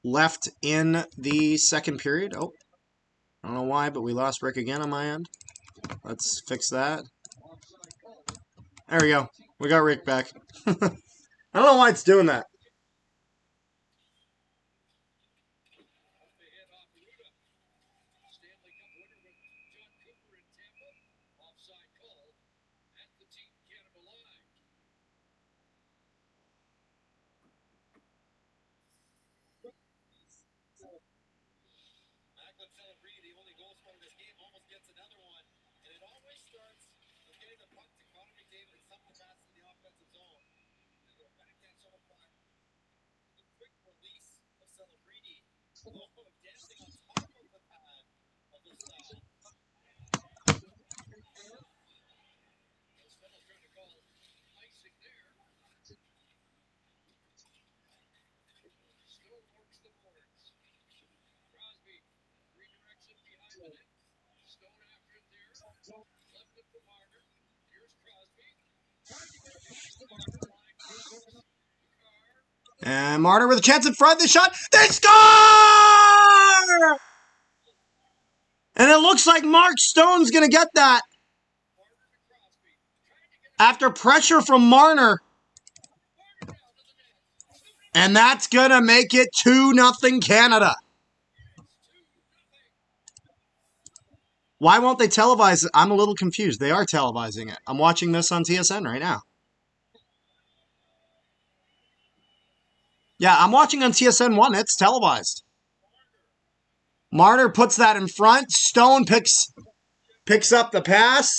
left in the second period. Oh, I don't know why, but we lost Rick again on my end. Let's fix that. There we go. We got Rick back. I don't know why it's doing that. And Marner with a chance in front. The shot. They score! And it looks like Mark Stone's going to get that. After pressure from Marner. And that's going to make it 2-0 Canada. Why won't they televise it? I'm a little confused. They are televising it. I'm watching this on TSN right now. Yeah, I'm watching on TSN 1. It's televised. Marner puts that in front. Stone picks up the pass.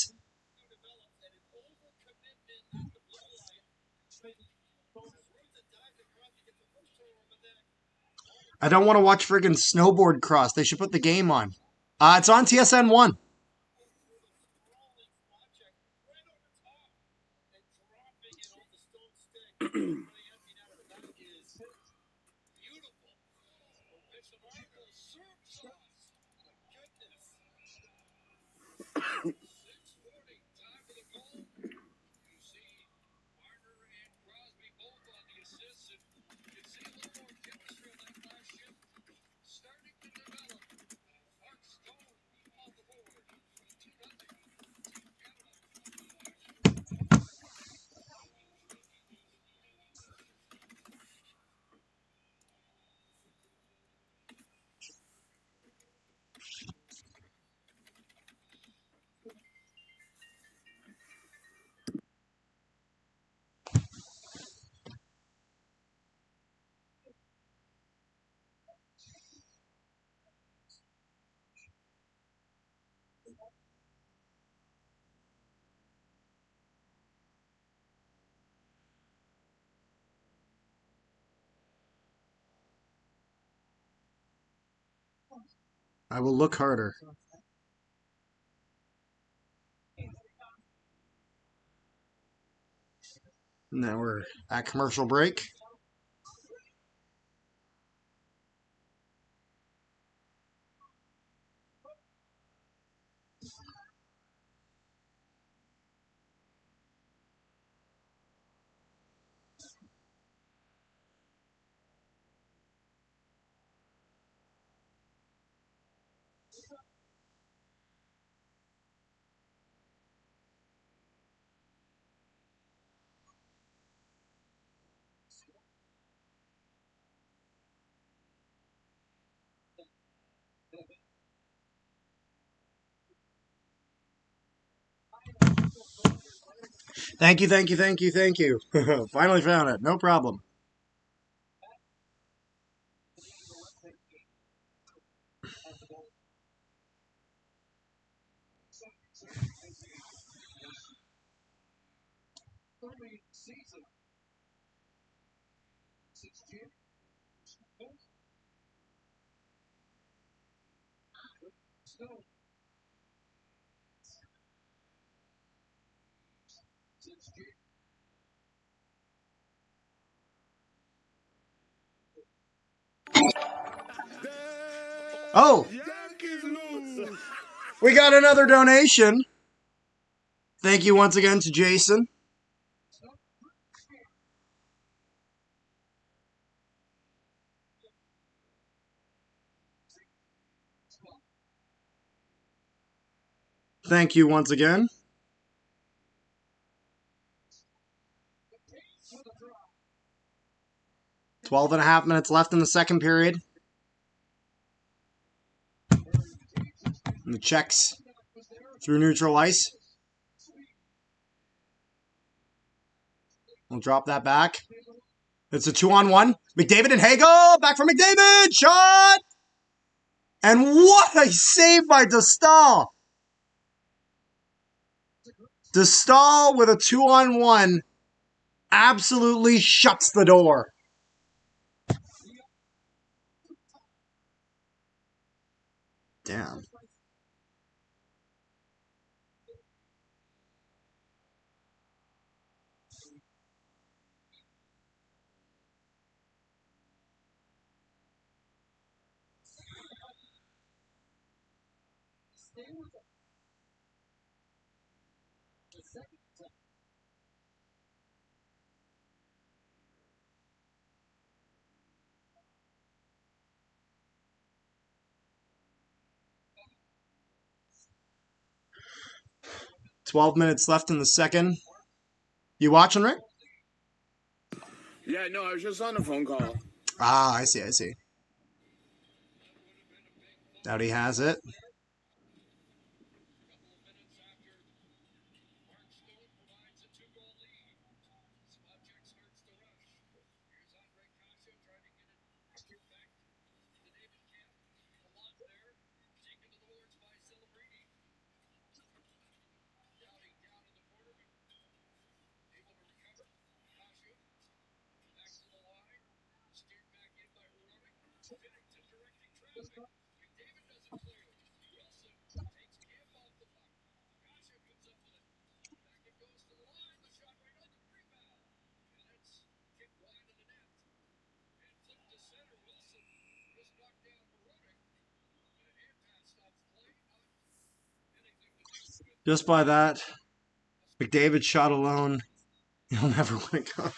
I don't want to watch friggin' snowboard cross. They should put the game on. It's on TSN 1. I will look harder. Now we're at commercial break. Thank you, thank you, thank you, thank you. Finally found it. No problem. Oh, we got another donation. Thank you once again to Jason. Thank you once again. 12.5 minutes left in the second period. And the Czechs through neutral ice. We'll drop that back. It's a 2-on-1. McDavid and Hagel. Back for McDavid. Shot! And what a save by DeStahl. DeStahl with a 2-on-1 absolutely shuts the door. Damn. $12 minutes left in the second. You watching, Rick? Yeah, no, I was just on a phone call. Ah, I see, I see. Doughty has it. Just by that, McDavid shot alone, he'll never win a cup.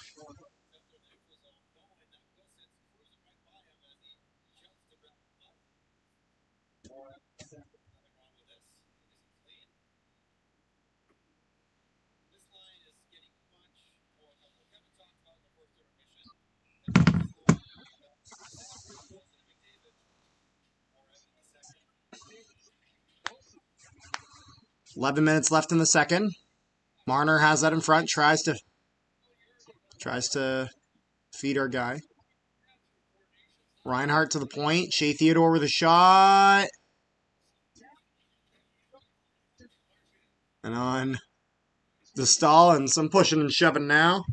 .11 minutes left in the second. Marner has that in front, tries to feed our guy. Reinhardt to the point. Shea Theodore with a shot. And on the stall and some pushing and shoving now.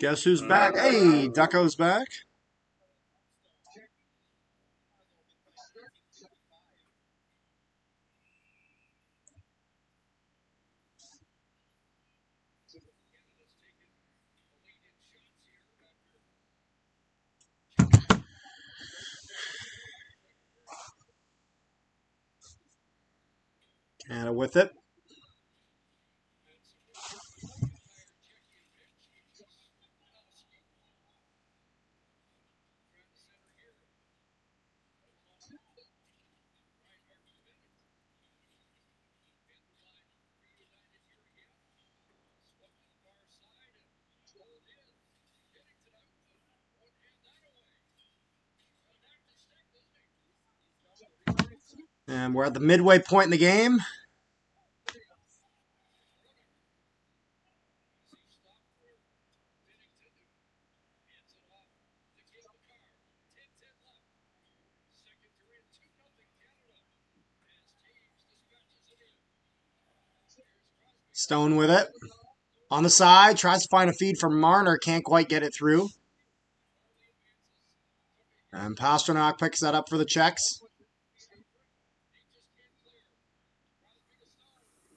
Guess who's back? Hey, Ducko's back. Canada with it. And we're at the midway point in the game. Stone with it. On the side, tries to find a feed for Marner, can't quite get it through. And Pasternak picks that up for the Czechs.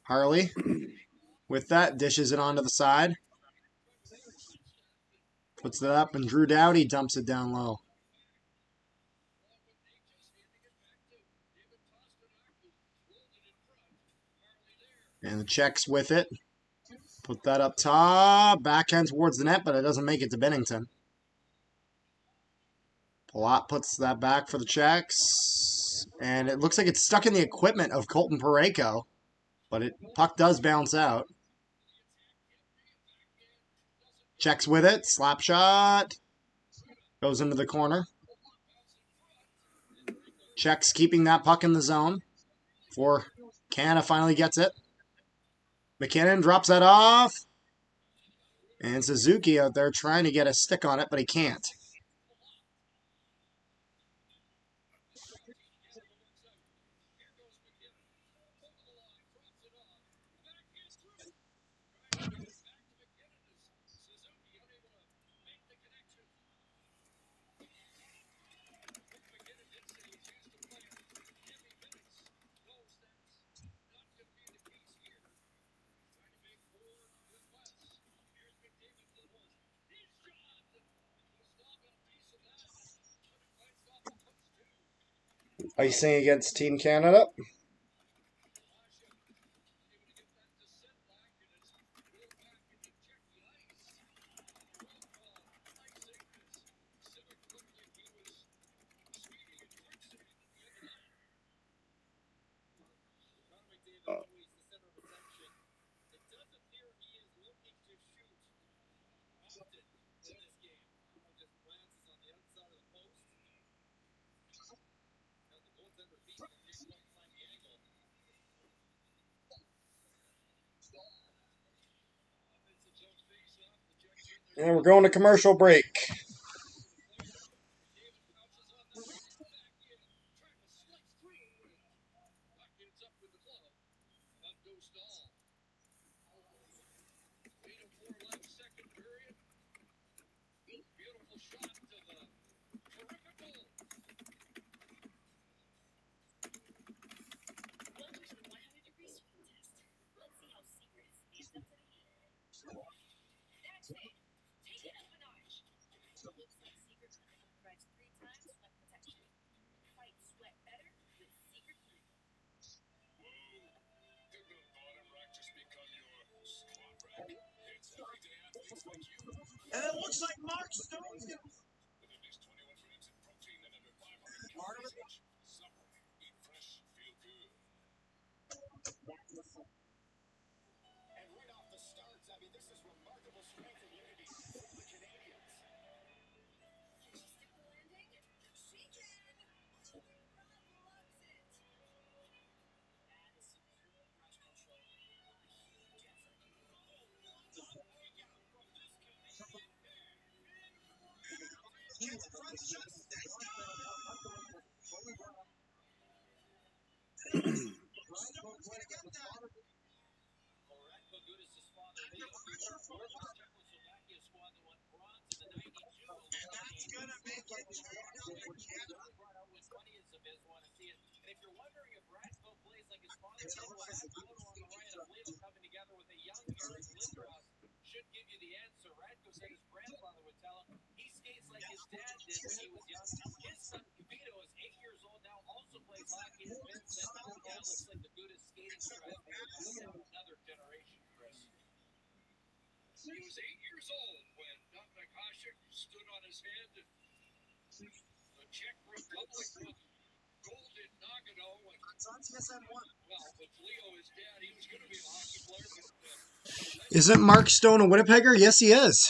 Harley with that, dishes it onto the side. Puts it up, and Drew Doughty dumps it down low. And the Czechs with it. Put that up top. Backhand towards the net, but it doesn't make it to Bennington. Palat puts that back for the Czechs. And it looks like it's stuck in the equipment of Colton Parayko. But puck does bounce out. Czechs with it. Slap shot. Goes into the corner. Czechs keeping that puck in the zone. For Canada finally gets it. McKinnon drops that off. And Suzuki out there trying to get a stick on it, but he can't. Icing against Team Canada. And we're going to commercial break. And it looks like Mark Stone's going to... Isn't Mark Stone a Winnipegger? Yes, he is.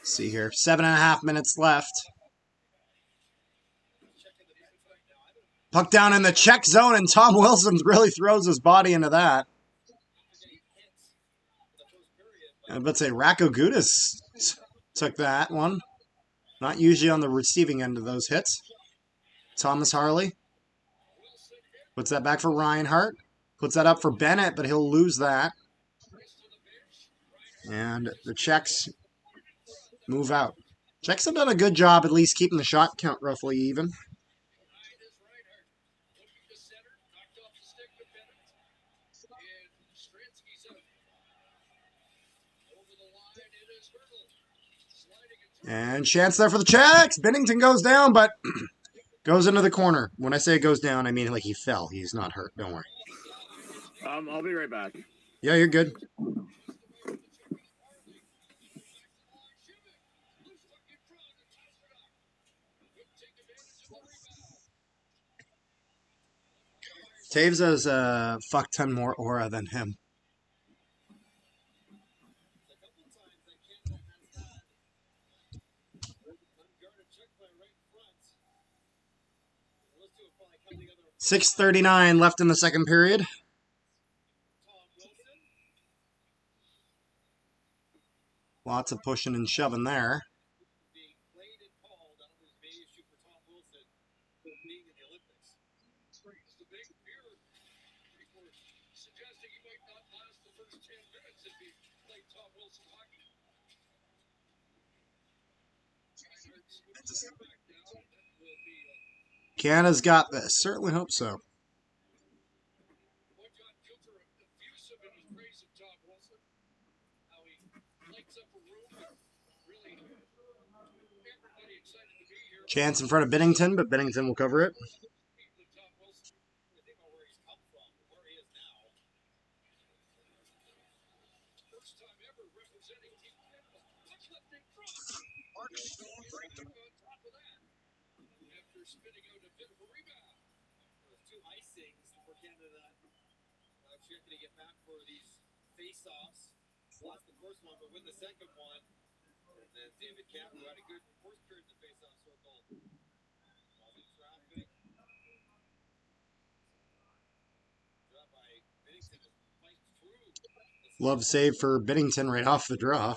See here, 7.5 minutes left. Puck down in the Czech zone, and Tom Wilson really throws his body into that. I would say Racco Gudis took that one. Not usually on the receiving end of those hits. Thomas Harley puts that back for Reinhart. Puts that up for Bennett, but he'll lose that. And the Czechs move out. Czechs have done a good job at least keeping the shot count roughly even. And chance there for the Czechs. Binnington goes down, but goes into the corner. When I say it goes down, I mean like he fell. He's not hurt. Don't worry. I'll be right back. Yeah, you're good. Taves has a fuck ton more aura than him. .639 left in the second period. Lots of pushing and shoving there. Canada's got this. Certainly hope so. Chance in front of Binnington, but Binnington will cover it. Love save for Binnington right off the draw.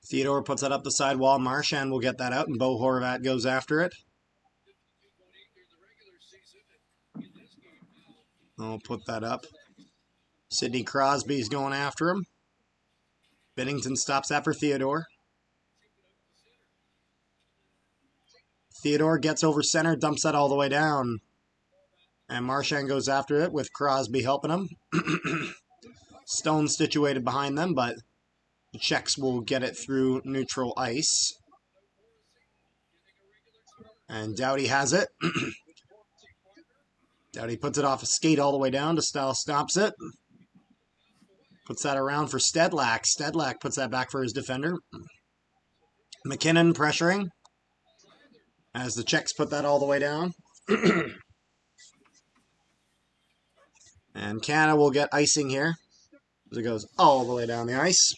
Theodore puts that up the sidewall. Marchand will get that out, and Bo Horvat goes after it. I'll put that up. Sidney Crosby's going after him. Bennington stops that for Theodore. Theodore gets over center, dumps that all the way down. And Marchand goes after it with Crosby helping him. Stone situated behind them, but the Czechs will get it through neutral ice. And Doughty has it. Doughty puts it off a skate all the way down. Style stops it. Puts that around for Stedlak. Stedlak puts that back for his defender. McKinnon pressuring as the Czechs put that all the way down. And Canada will get icing here as it goes all the way down the ice.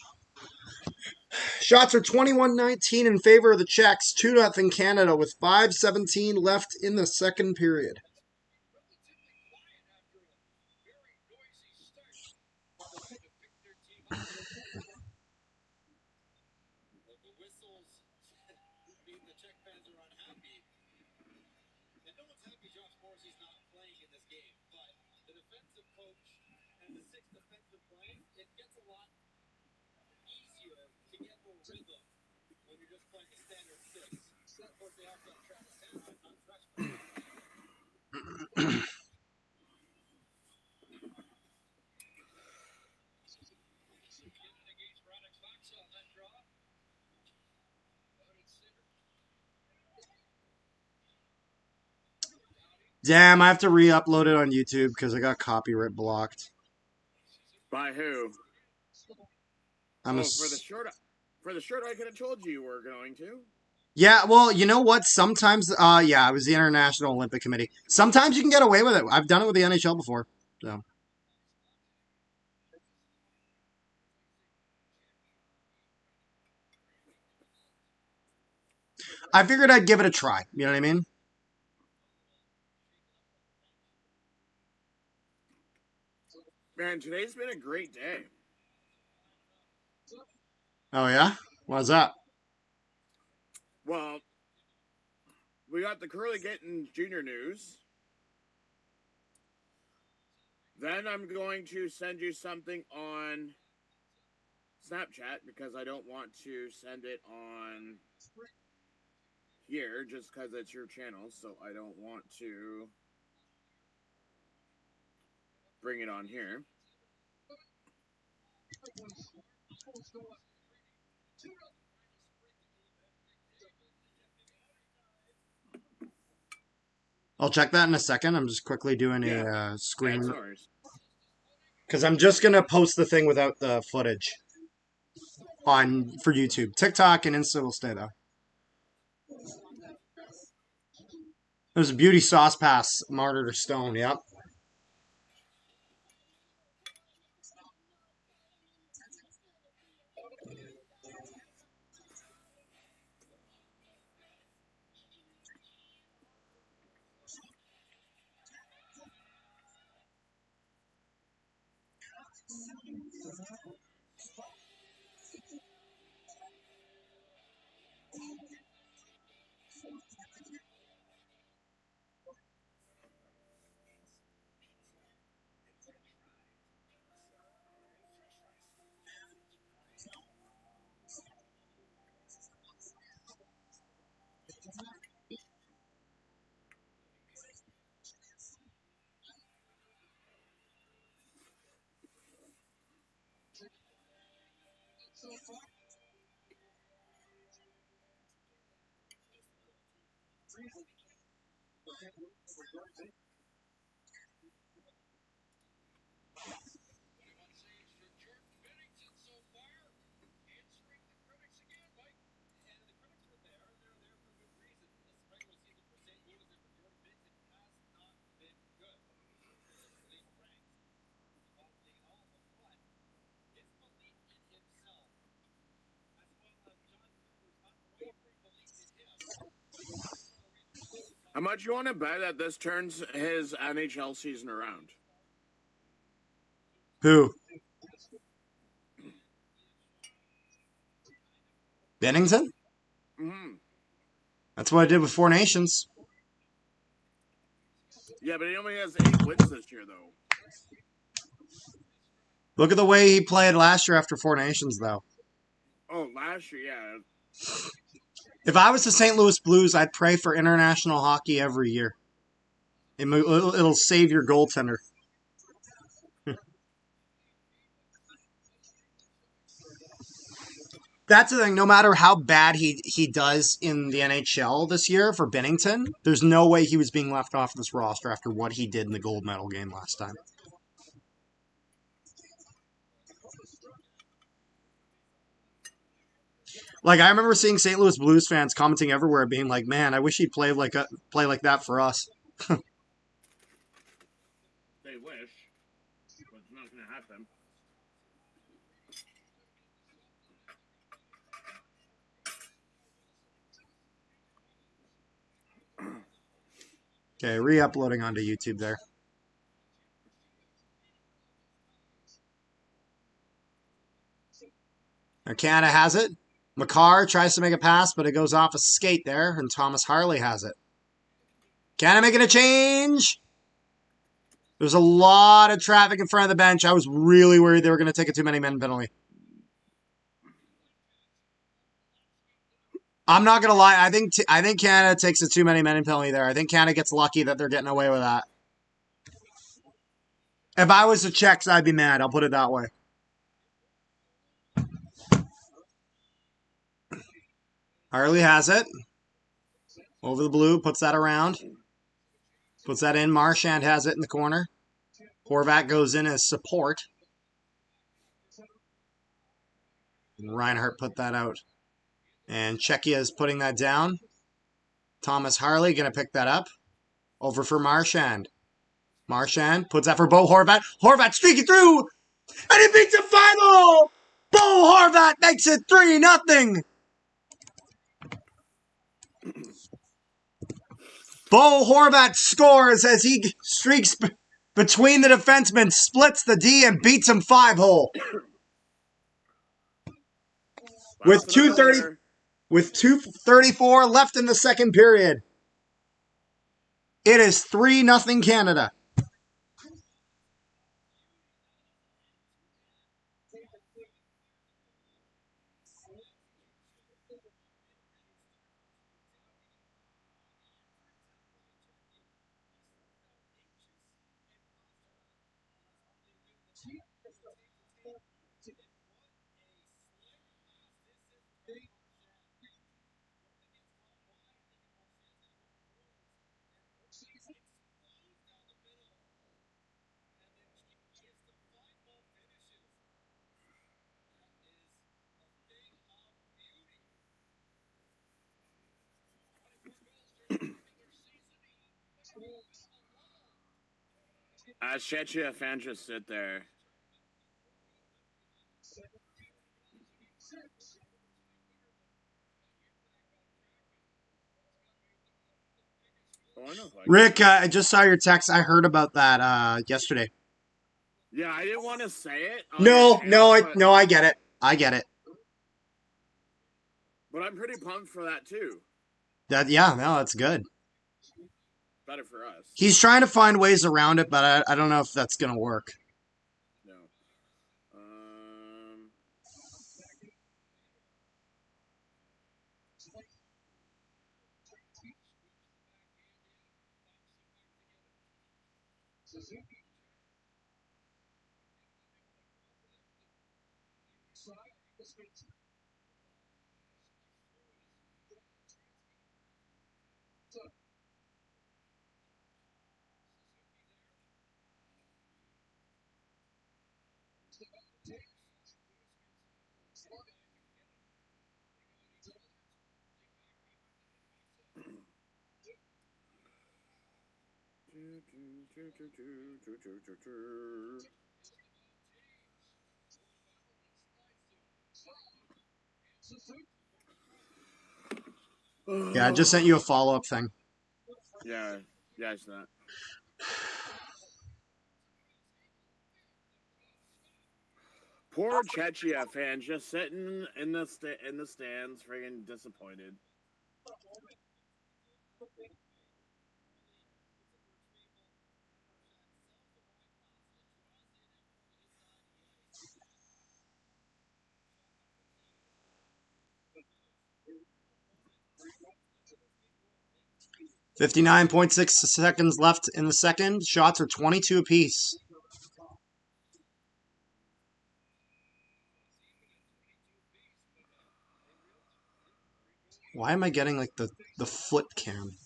Shots are 21-19 in favor of the Czechs. 2-0 Canada with 5:17 left in the second period. Damn, I have to re-upload it on YouTube because I got copyright blocked. By who? For the shirt I could have told you were going to. Yeah, well, you know what? Sometimes, yeah, it was the International Olympic Committee. Sometimes you can get away with it. I've done it with the NHL before, so. I figured I'd give it a try. You know what I mean? Man, today's been a great day. Oh, yeah? Why's that? Well, we got the Curly Gittins Junior news. Then I'm going to send you something on Snapchat because I don't want to send it on here just because it's your channel, so I don't want to bring it on here. I'll check that in a second. I'm just quickly doing a screen. Because I'm just going to post the thing without the footage for YouTube. TikTok and Insta will stay, though. There's a beauty sauce pass, Martyr to Stone, yep. How much you want to bet that this turns his NHL season around? Who? Bennington? Mm-hmm. That's what I did with Four Nations. Yeah, but he only has 8 wins this year, though. Look at the way he played last year after Four Nations, though. Oh, last year, yeah. If I was the St. Louis Blues, I'd pray for international hockey every year. It'll save your goaltender. That's the thing. No matter how bad he does in the NHL this year for Binnington, there's no way he was being left off this roster after what he did in the gold medal game last time. Like, I remember seeing St. Louis Blues fans commenting everywhere, being like, "Man, I wish he'd play like that for us." They wish, but it's not going to happen. Okay, re-uploading onto YouTube there. Now Canada has it. Makar tries to make a pass, but it goes off a skate there, and Thomas Harley has it. Canada making a change. There's a lot of traffic in front of the bench. I was really worried they were going to take a too many men penalty. I'm not going to lie. I think Canada takes a too many men penalty there. I think Canada gets lucky that they're getting away with that. If I was the Czechs, I'd be mad. I'll put it that way. Harley has it. Over the blue, puts that around. Puts that in. Marchand has it in the corner. Horvat goes in as support. Reinhardt put that out. And Czechia is putting that down. Thomas Harley going to pick that up. Over for Marchand. Marchand puts that for Bo Horvat. Horvat streaking through. And he beats a final. Bo Horvat makes it 3-0. Bo Horvat scores as he streaks between the defensemen, splits the D, and beats him 5-hole. With 2:34 left in the second period. It is 3-0 Canada. Czechia fans just sit there. Rick, I just saw your text. I heard about that yesterday. Yeah, I didn't want to say it. No, I get it. I get it. But I'm pretty pumped for that too. That's good. Better for us. He's trying to find ways around it, but I don't know if that's going to work. No. Yeah, I just sent you a follow-up thing. Yeah, it's that. Poor Czechia fan just sitting in the stands, friggin' disappointed. 59.6 seconds left in the second. Shots are 22 apiece. Why am I getting like the foot cam?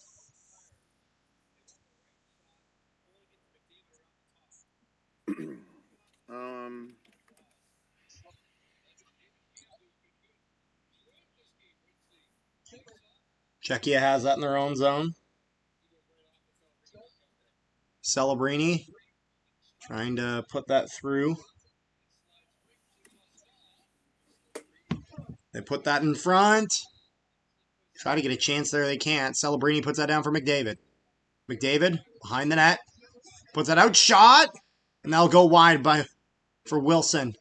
Czechia has that in their own zone. Celebrini trying to put that through. They put that in front. Try to get a chance there. They can't. Celebrini puts that down for McDavid. McDavid behind the net. Puts that out. Shot. And that'll go wide for Wilson.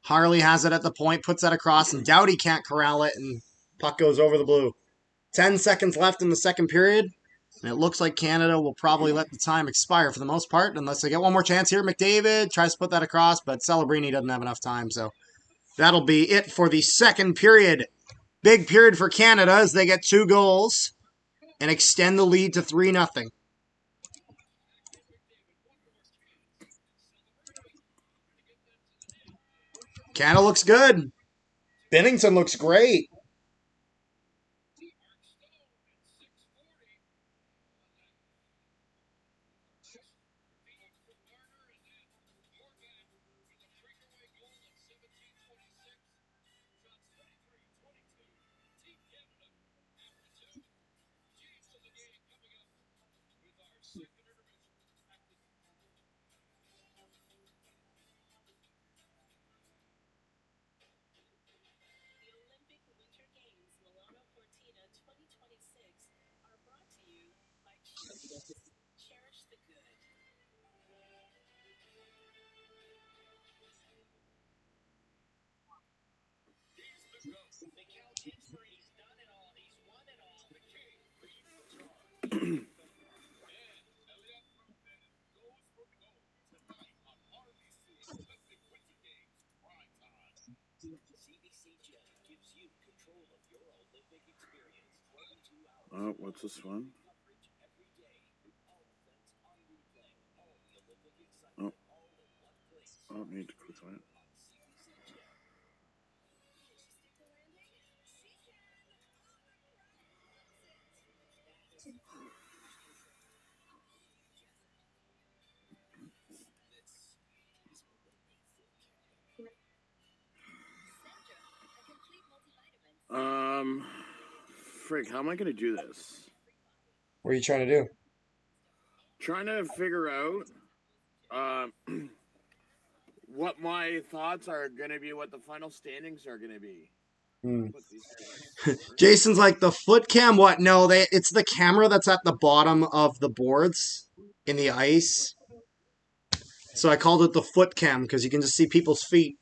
Harley has it at the point. Puts that across. And Doughty can't corral it. And puck goes over the blue. 10 seconds left in the second period. And it looks like Canada will probably let the time expire for the most part. Unless they get one more chance here. McDavid tries to put that across. But Celebrini doesn't have enough time. So that'll be it for the second period. Big period for Canada as they get 2 goals and extend the lead to 3-0. Canada looks good. Bennington looks great. Winter Games, Milano, Cortina 2026 are brought to you by Cherish the Good. Oh, what's this one? Oh, I don't need to click on it. Frick, how am I going to do this? What are you trying to do? Trying to figure out what my thoughts are going to be, what the final standings are going to be. Jason's like, the foot cam? What? No, it's the camera that's at the bottom of the boards in the ice. So I called it the foot cam because you can just see people's feet.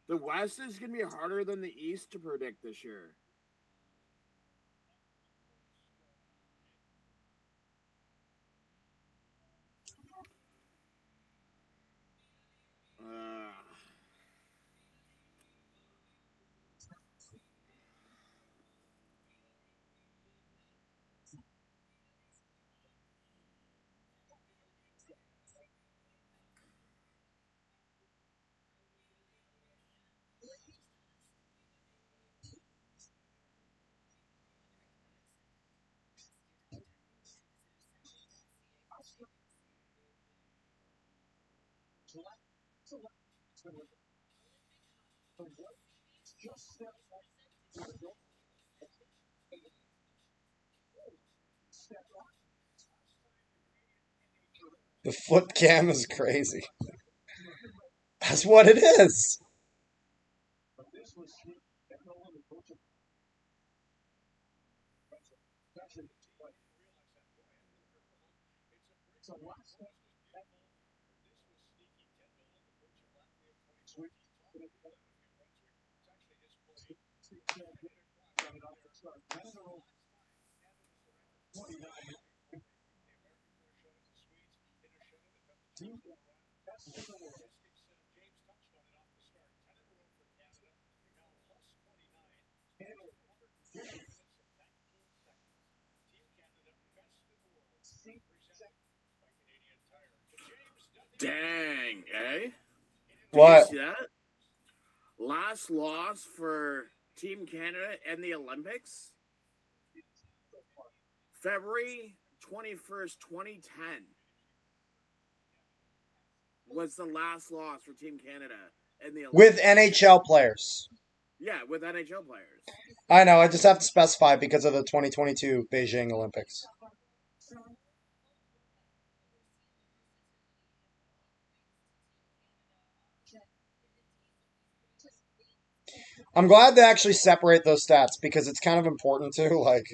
The West is going to be harder than the East to predict this year. The foot cam is crazy. That's what it is. Dang, eh? Did What? you see that? Last loss for Team Canada in the Olympics? February 21st, 2010 was the last loss for Team Canada in the Olympics. With NHL players. Yeah, with NHL players. I know, I just have to specify because of the 2022 Beijing Olympics. I'm glad they actually separate those stats because it's kind of important too. Like,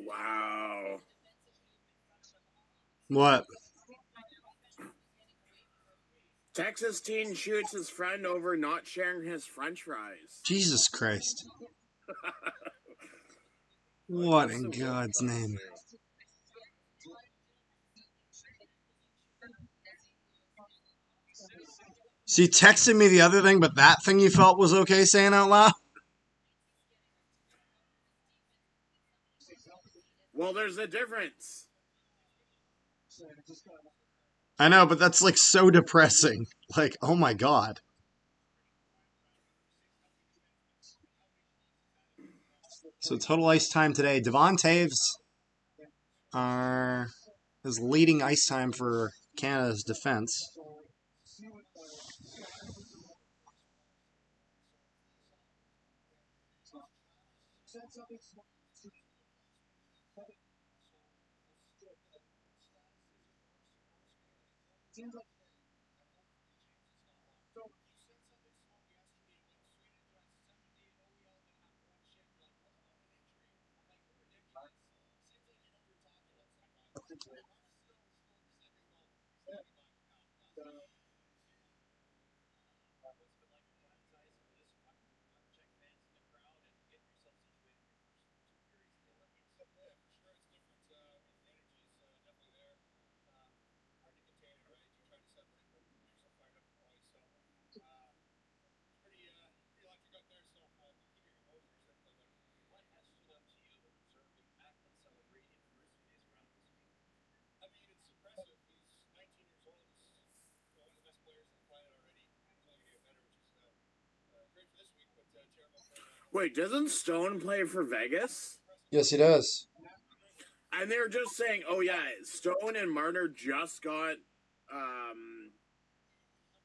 Wow. What? Texas teen shoots his friend over not sharing his french fries. Jesus Christ. What in God's name? So you texted me the other thing, but that thing you felt was okay saying out loud? Well, there's a difference. I know, but that's like so depressing. Like, oh my God. So total ice time today. Devon Taves is leading ice time for Canada's defense. Wait, doesn't Stone play for Vegas? yes, he does. And they were just saying, oh yeah, Stone and Marner just got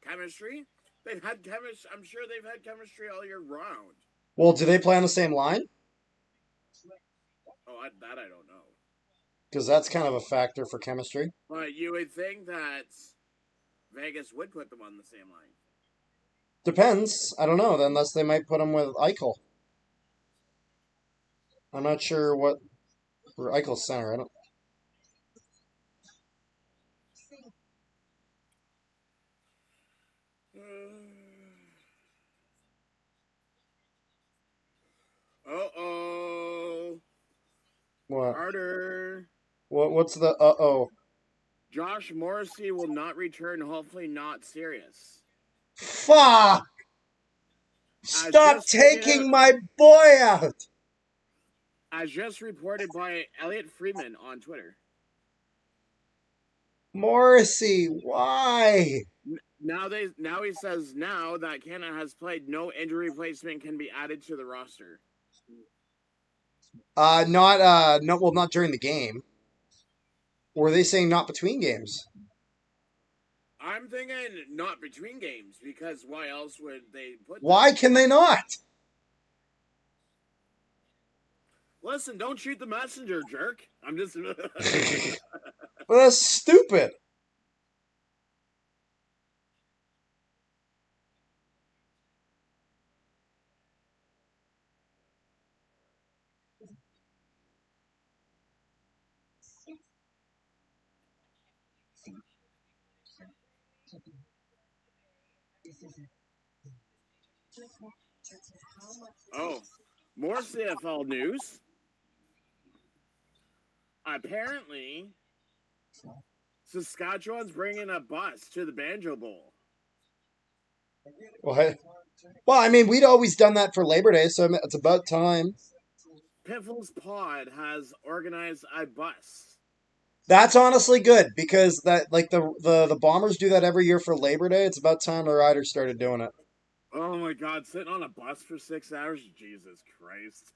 chemistry. They've had chemistry. I'm sure they've had chemistry all year round. Well, do they play on the same line? That I don't know. Because that's kind of a factor for chemistry. But you would think that Vegas would put them on the same line. Depends. I don't know. Unless they might put him with Eichel. I'm not sure what for Eichel's center. I don't. Uh-oh. What? Carter. What's the uh-oh? Josh Morrissey will not return, hopefully not serious. Fuck! Stop taking my boy out! As just reported by Elliot Friedman on Twitter. Morrissey, why? Now he says now that Canada has played, no injury replacement can be added to the roster. Not during the game. Or are they saying not between games? I'm thinking not between games, because why else would they put that? Why can they not? Listen, don't shoot the messenger, jerk. I'm just... Well, that's stupid. Oh, more CFL news. Apparently, Saskatchewan's bringing a bus to the Banjo Bowl. What? Well, I mean, we'd always done that for Labor Day, so it's about time. Piffle's Pod has organized a bus. That's honestly good because the Bombers do that every year for Labor Day. It's about time the Riders started doing it. Oh my God, sitting on a bus for 6 hours? Jesus Christ.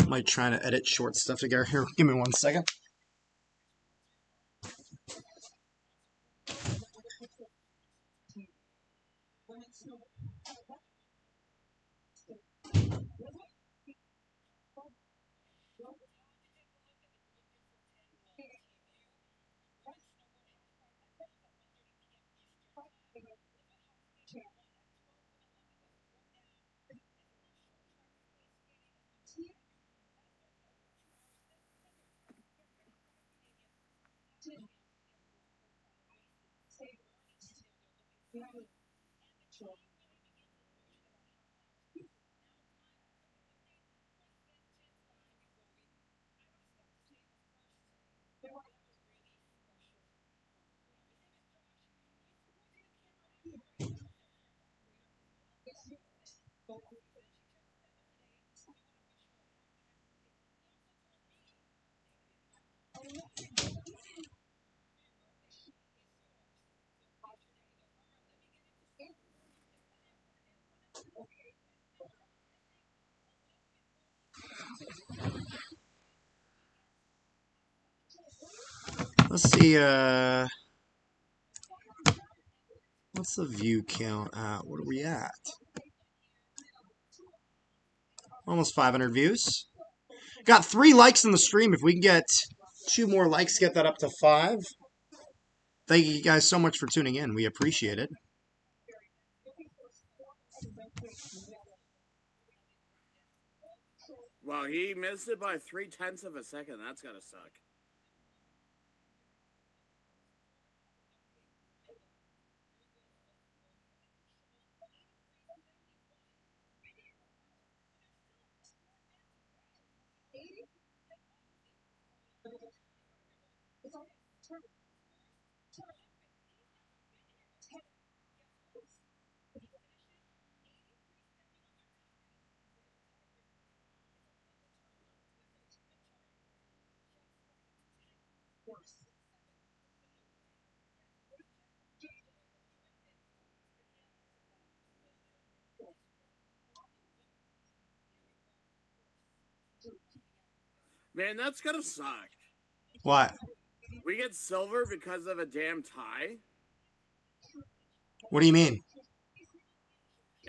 Might try to edit short stuff together here. Give me 1 second. Let's see, what's the view count at? What are we at? Almost 500 views. Got 3 likes in the stream. If we can get 2 more likes, get that up to 5. Thank you guys so much for tuning in. We appreciate it. Well, he missed it by 0.3 of a second. That's gotta suck. Man, that's gonna suck. What? We get silver because of a damn tie. What do you mean?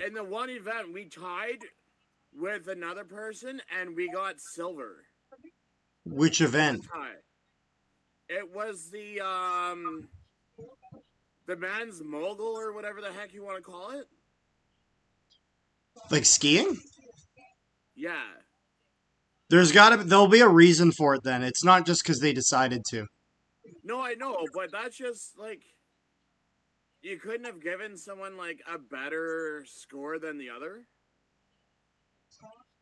In the one event, we tied with another person and we got silver. Which event? Tie. It was the man's mogul or whatever the heck you want to call it. Like skiing? Yeah. There'll be a reason for it then. It's not just because they decided to. No, I know, but that's just like you couldn't have given someone like a better score than the other.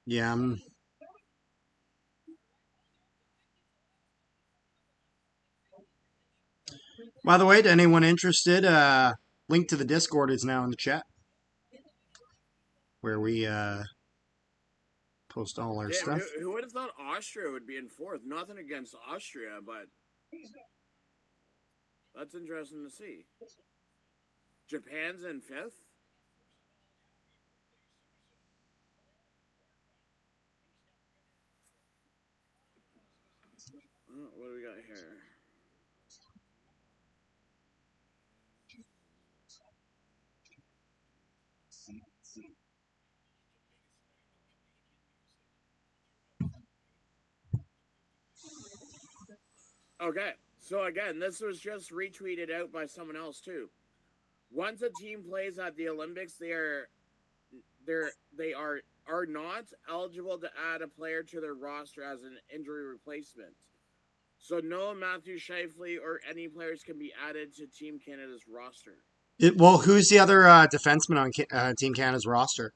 Yeah. By the way, to anyone interested, link to the Discord is now in the chat, where we post all our Damn, stuff. who would have thought Austria would be in fourth? Nothing against Austria, but that's interesting to see. Japan's in fifth. What do we got here? Okay, so again, this was just retweeted out by someone else too. Once a team plays at the Olympics, they are not eligible to add a player to their roster as an injury replacement. So no Matthew Shifley or any players can be added to Team Canada's roster. Well, who's the other defenseman on Team Canada's roster?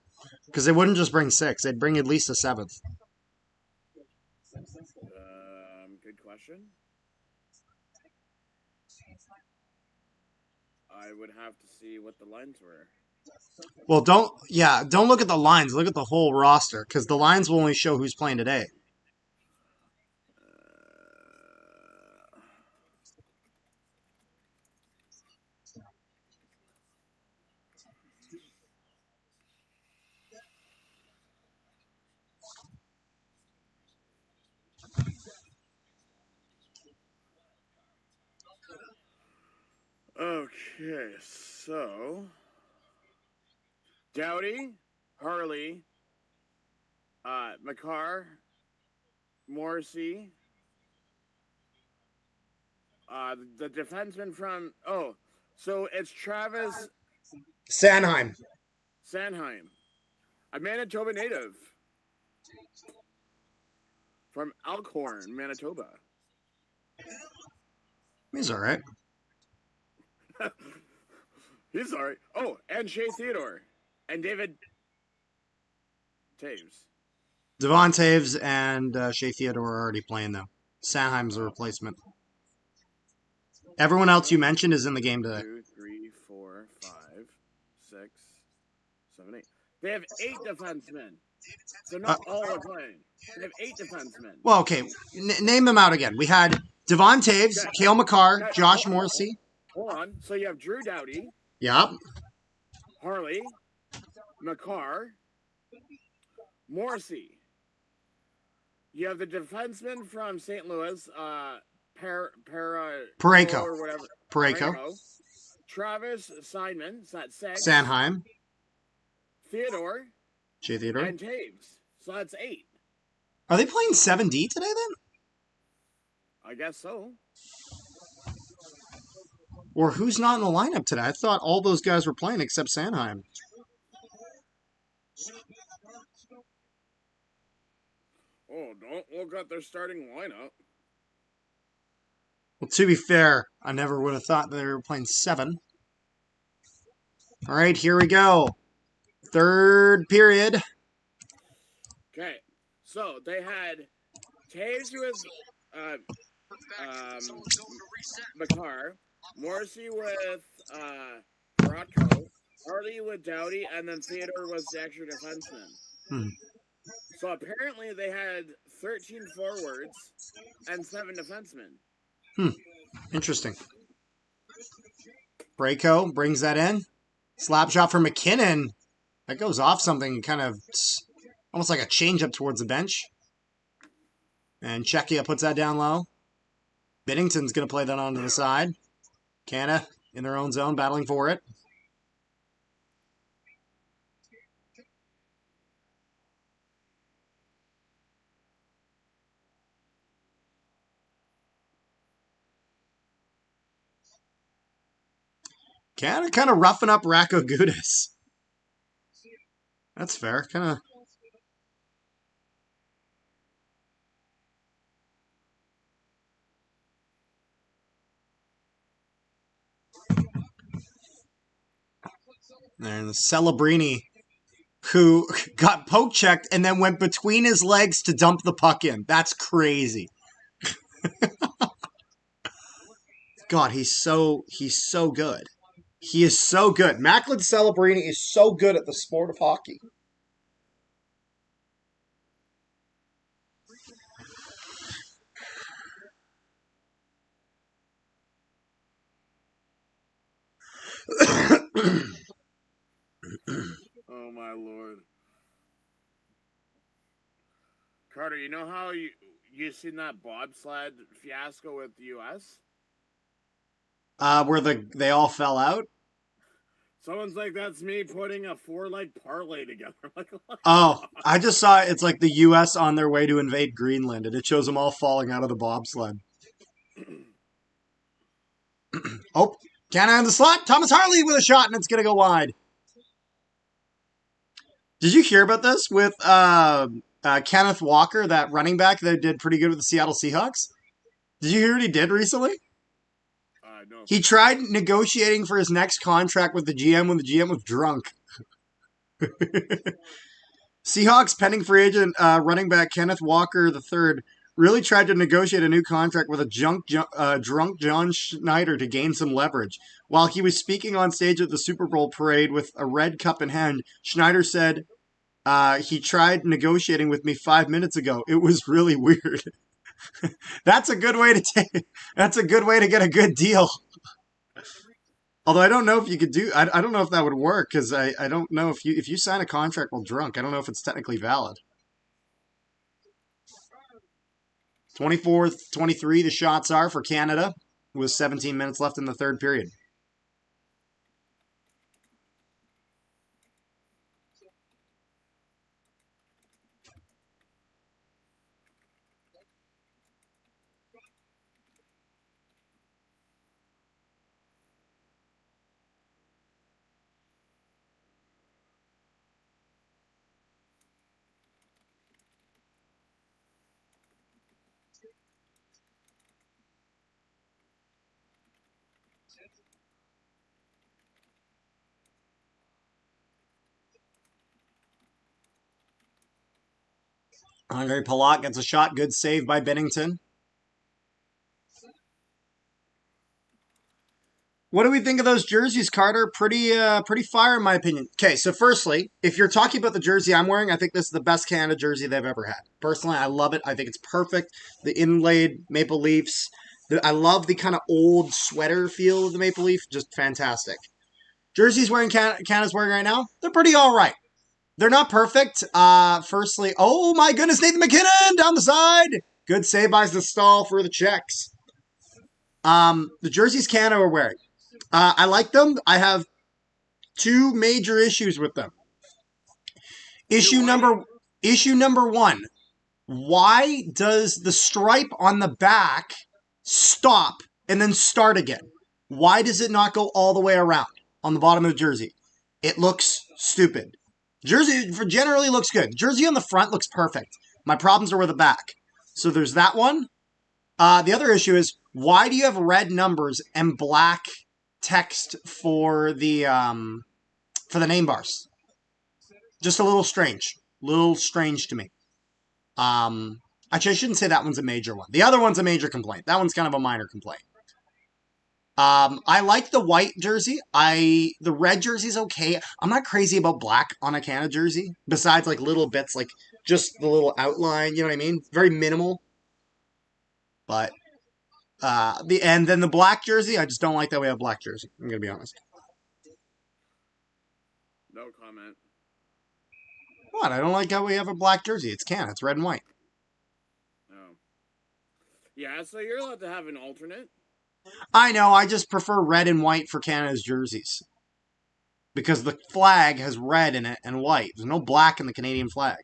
Because they wouldn't just bring 6; they'd bring at least a 7th. Good question. I would have to see what the lines were. Well, don't look at the lines. Look at the whole roster, because the lines will only show who's playing today. Okay, so Doughty, Harley, McCarr, Morrissey, the defenseman from so it's Travis Sanheim, a Manitoba native from Elkhorn, Manitoba. He's all right. He's all right. Oh, and Shea Theodore and David Taves. Devon Taves and Shea Theodore are already playing, though. Sanheim's a replacement. Everyone else you mentioned is in the game today. 2, 3, 4, 5, 6, 7, 8. They have 8 defensemen. So not all are playing. They have 8 defensemen. Well, okay. Name them out again. We had Devon Taves, Cale McCarr, Josh Morrissey. Hold on. So you have Drew Doughty. Yep. Harley. McCarr. Morrissey. You have the defenseman from St. Louis, Parayko. or whatever. Parayko. Travis Simon, so that's 6. Sanheim. Theodore. Shea Theodore. And Taves. So that's 8. Are they playing 7D today, then? I guess so. Or who's not in the lineup today? I thought all those guys were playing except Sanheim. Oh, don't look at their starting lineup. Well, to be fair, I never would have thought they were playing 7. All right, here we go. Third period. Okay, so they had Taves with McCarr, Morrissey with Brodko, Harley with Doughty, and then Theodore was the extra defenseman. So apparently they had 13 forwards and 7 defensemen. Interesting. Brayco brings that in. Slap shot for McKinnon. That goes off something kind of almost like a change up towards the bench. And Czechia puts that down low. Binnington's going to play that onto the side. Canada in their own zone, battling for it. Canada kind of roughing up Racco Gudis. That's fair. Kind of. And the Celebrini, who got poke checked and then went between his legs to dump the puck in. That's crazy. God, he's so good. He is so good. Macklin Celebrini is so good at the sport of hockey. Oh my lord. Carter, you know how you seen that bobsled fiasco with the US? Where they all fell out? Someone's like, that's me putting a 4-leg parlay together. Like, oh, I just saw it. It's like the U.S. on their way to invade Greenland, and it shows them all falling out of the bobsled. Oh, Canada in the slot. Thomas Harley with a shot, and it's going to go wide. Did you hear about this with Kenneth Walker, that running back that did pretty good with the Seattle Seahawks? Did you hear what he did recently? No. He tried negotiating for his next contract with the GM when the GM was drunk. Seahawks pending free agent running back Kenneth Walker III really tried to negotiate a new contract with a drunk John Schneider to gain some leverage. While he was speaking on stage at the Super Bowl parade with a red cup in hand, Schneider said, he tried negotiating with me 5 minutes ago. It was really weird. That's a good way to that's a good way to get a good deal. Although I don't know if you could do, I don't know if that would work, because I don't know if you sign a contract while drunk, I don't know if it's technically valid. 24-23 the shots are for Canada, with 17 minutes left in the third period. Andre Palat gets a shot. Good save by Binnington. What do we think of those jerseys, Carter? Pretty fire, in my opinion. Okay, so firstly, if you're talking about the jersey I'm wearing, I think this is the best Canada jersey they've ever had. Personally, I love it. I think it's perfect. The inlaid Maple Leafs. I love the kind of old sweater feel of the Maple Leaf. Just fantastic. Jerseys Canada's wearing right now, they're pretty all right. They're not perfect. Firstly, oh my goodness, Nathan McKinnon down the side. Good save by the stall for the Czechs. The jerseys Canada are wearing. I like them. I have two major issues with them. Issue number one. Why does the stripe on the back stop and then start again? Why does it not go all the way around on the bottom of the jersey? It looks stupid. Jersey generally looks good. Jersey on the front looks perfect. My problems are with the back. So there's that one. The other issue is, why do you have red numbers and black text for the name bars? Just a little strange. Little strange to me. Actually, I shouldn't say that one's a major one. The other one's a major complaint. That one's kind of a minor complaint. I like the white jersey. The red jersey's okay. I'm not crazy about black on a Canada jersey. Besides, like, little bits, like, just the little outline, you know what I mean? Very minimal. But, and then the black jersey, I just don't like that we have black jersey. I'm going to be honest. No comment. What? I don't like how we have a black jersey. It's Canada. It's red and white. No. Yeah, so you're allowed to have an alternate. I know, I just prefer red and white for Canada's jerseys. Because the flag has red in it and white. There's no black in the Canadian flag.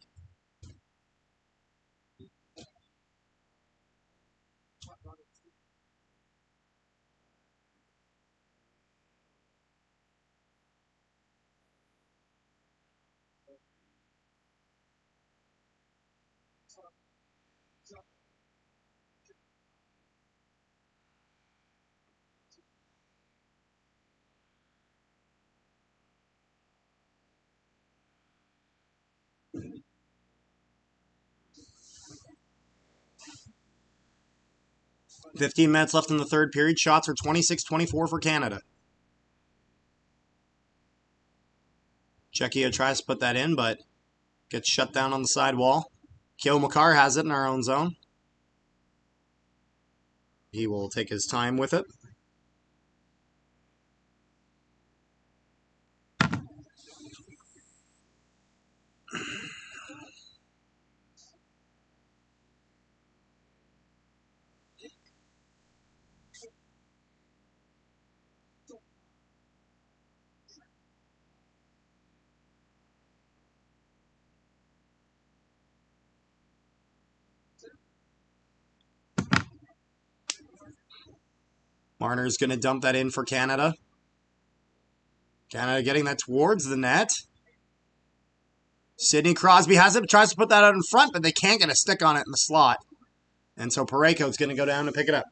"15 minutes left in the third period. Shots are 26-24 for Canada." Czechia tries to put that in, but gets shut down on the side wall. Kyo Makar has it in our own zone. He will take his time with it. Marner's going to dump that in for Canada. Canada getting that towards the net. Sidney Crosby has it, tries to put that out in front, but they can't get a stick on it in the slot. And so Pareko's going to go down and pick it up.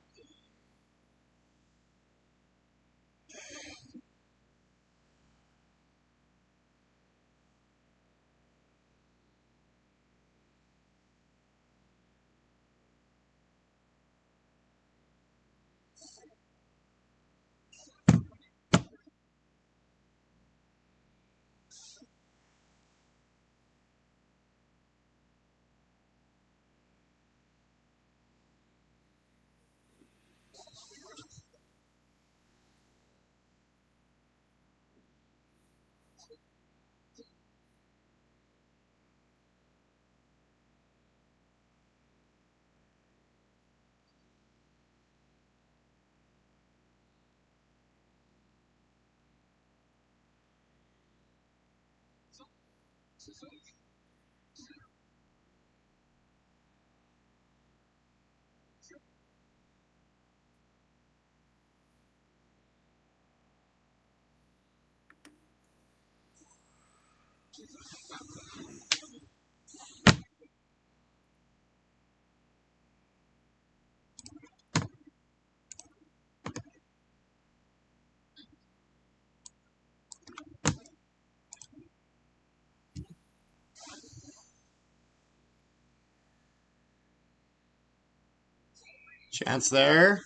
Chance there.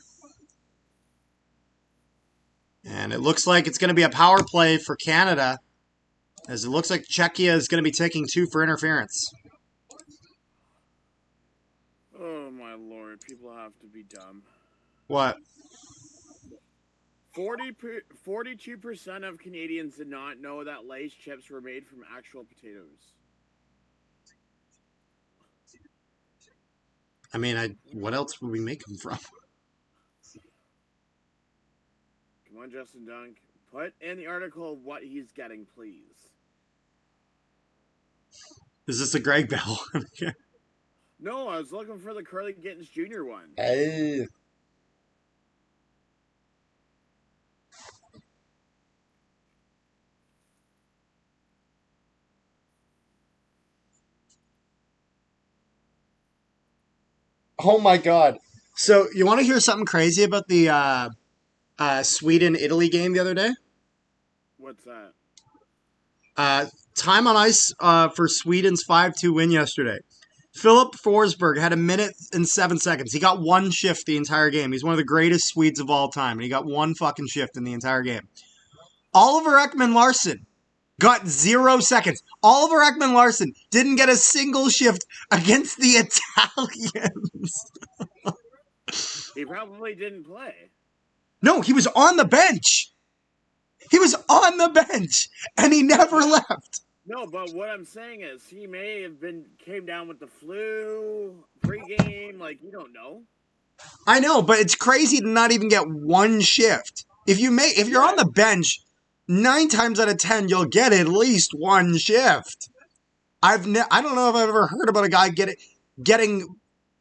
And it looks like it's going to be a power play for Canada, as it looks like Czechia is going to be taking 2 for interference. Oh my lord, people have to be dumb. What? 42% of Canadians did not know that Lay's chips were made from actual potatoes. I mean, what else would we make them from? Come on, Justin Dunk. Put in the article what he's getting, please. Is this a Greg Bell? No, I was looking for the Curly Gittins Jr. one. Hey. Oh my god. So, you want to hear something crazy about the Sweden-Italy game the other day? What's that? Time on ice for Sweden's 5-2 win yesterday. Philip Forsberg had 1 minute and 7 seconds. He got 1 shift the entire game. He's one of the greatest Swedes of all time, and he got 1 fucking shift in the entire game. Oliver Ekman-Larsson got 0 seconds. Oliver Ekman-Larsson didn't get a single shift against the Italians. He probably didn't play. No, he was on the bench. He was on the bench, and he never left. No, but what I'm saying is he may have came down with the flu pregame. Like, you don't know. I know, but it's crazy to not even get one shift. If you're on the bench, 9 times out of 10 you'll get at least one shift. I don't know if I've ever heard about a guy getting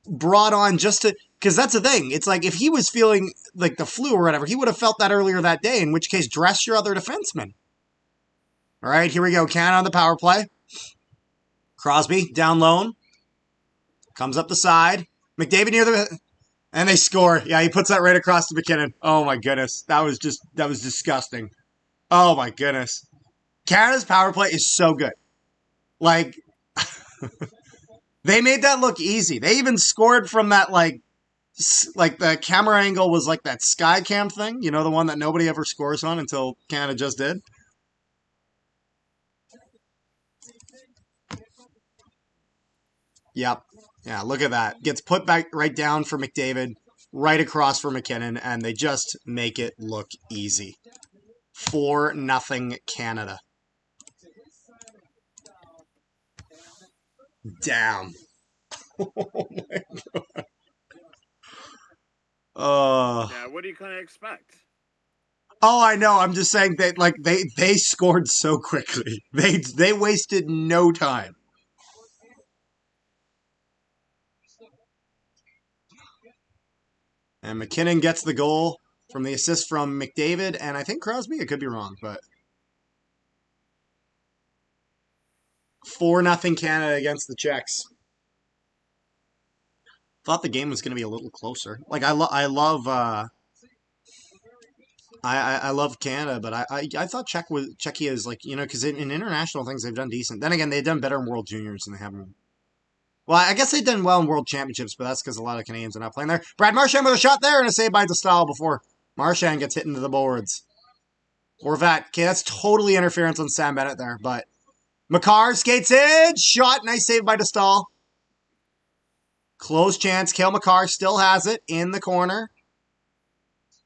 brought on just to, because that's the thing. It's like if he was feeling like the flu or whatever, he would have felt that earlier that day. In which case, dress your other defenseman. All right, here we go. Canada on the power play. Crosby down low, comes up the side. McDavid near the. And they score. Yeah, he puts that right across to McKinnon. Oh my goodness. That was disgusting. Oh my goodness. Canada's power play is so good. Like, they made that look easy. They even scored from that, like the camera angle was like that sky cam thing. You know, the one that nobody ever scores on until Canada just did. Yep. Yeah, look at that. Gets put back right down for McDavid, right across for McKinnon, and they just make it look easy. 4-0 Canada. Damn. Oh my God. Yeah, what do you kind of expect? Oh, I know. I'm just saying that they scored so quickly. They wasted no time. And McKinnon gets the goal from the assist from McDavid, and I think Crosby. I could be wrong, but 4-0 Canada against the Czechs. Thought the game was going to be a little closer. Like I love Canada, but I thought Czechia is like, you know, because in international things they've done decent. Then again, they've done better in World Juniors than they have in. Well, I guess they've done well in World Championships, but that's because a lot of Canadians are not playing there. Brad Marchand with a shot there and a save by DeStahl before Marchand gets hit into the boards. Horvat, okay, that's totally interference on Sam Bennett there, but Makar skates in, shot, nice save by DeStahl. Close chance, Cale Makar still has it in the corner.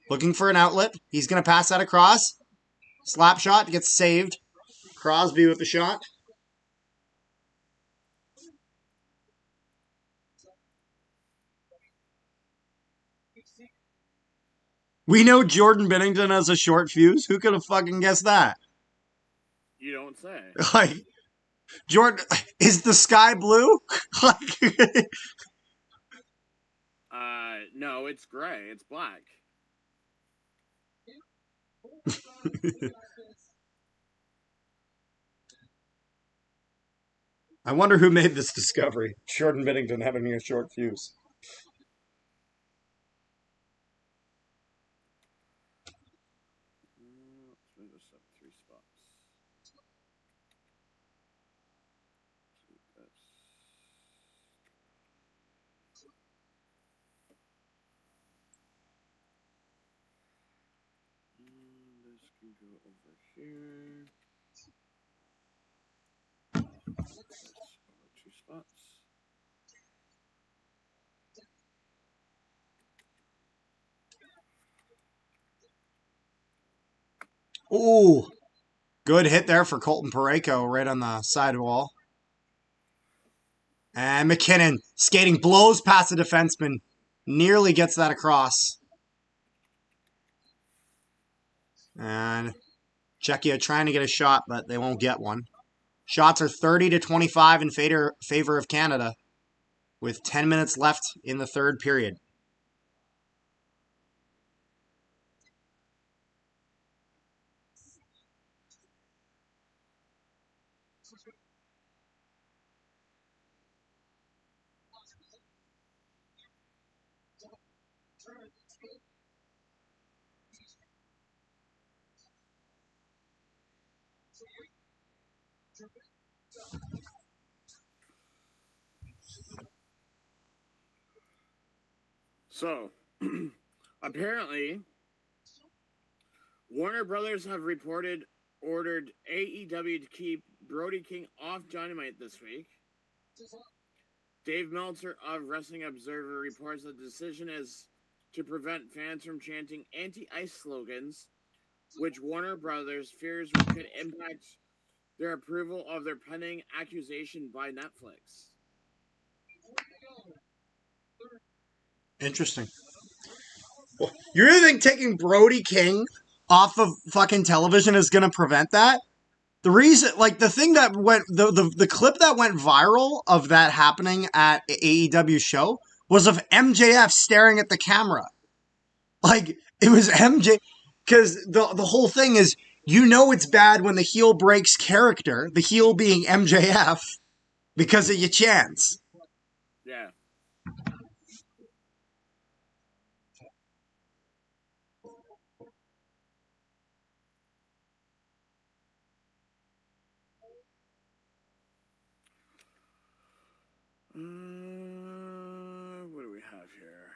Looking for an outlet. He's going to pass that across. Slap shot, gets saved. Crosby with the shot. We know Jordan Binnington has a short fuse. Who could have fucking guessed that? You don't say. Like, Jordan, is the sky blue? No, it's gray. It's black. I wonder who made this discovery. Jordan Binnington having a short fuse. Let's move this up 3 spots. This can go over here. Over 2 spots. Ooh, good hit there for Colton Parayko right on the sidewall. And McKinnon skating, blows past the defenseman, nearly gets that across. And Czechia trying to get a shot, but they won't get one. Shots are 30-25 in favor of Canada, with 10 minutes left in the third period. So, apparently, Warner Brothers have ordered AEW to keep Brody King off Dynamite this week. Dave Meltzer of Wrestling Observer reports that the decision is to prevent fans from chanting anti-ice slogans, which Warner Brothers fears could impact their approval of their pending accusation by Netflix. Interesting. You really think taking Brody King off of fucking television is gonna prevent that? The reason, like, the thing that went, the clip that went viral of that happening at AEW show was of MJF staring at the camera. Like, it was MJ, because the whole thing is, you know it's bad when the heel breaks character, the heel being MJF, because of your chance. Yeah. What do we have here?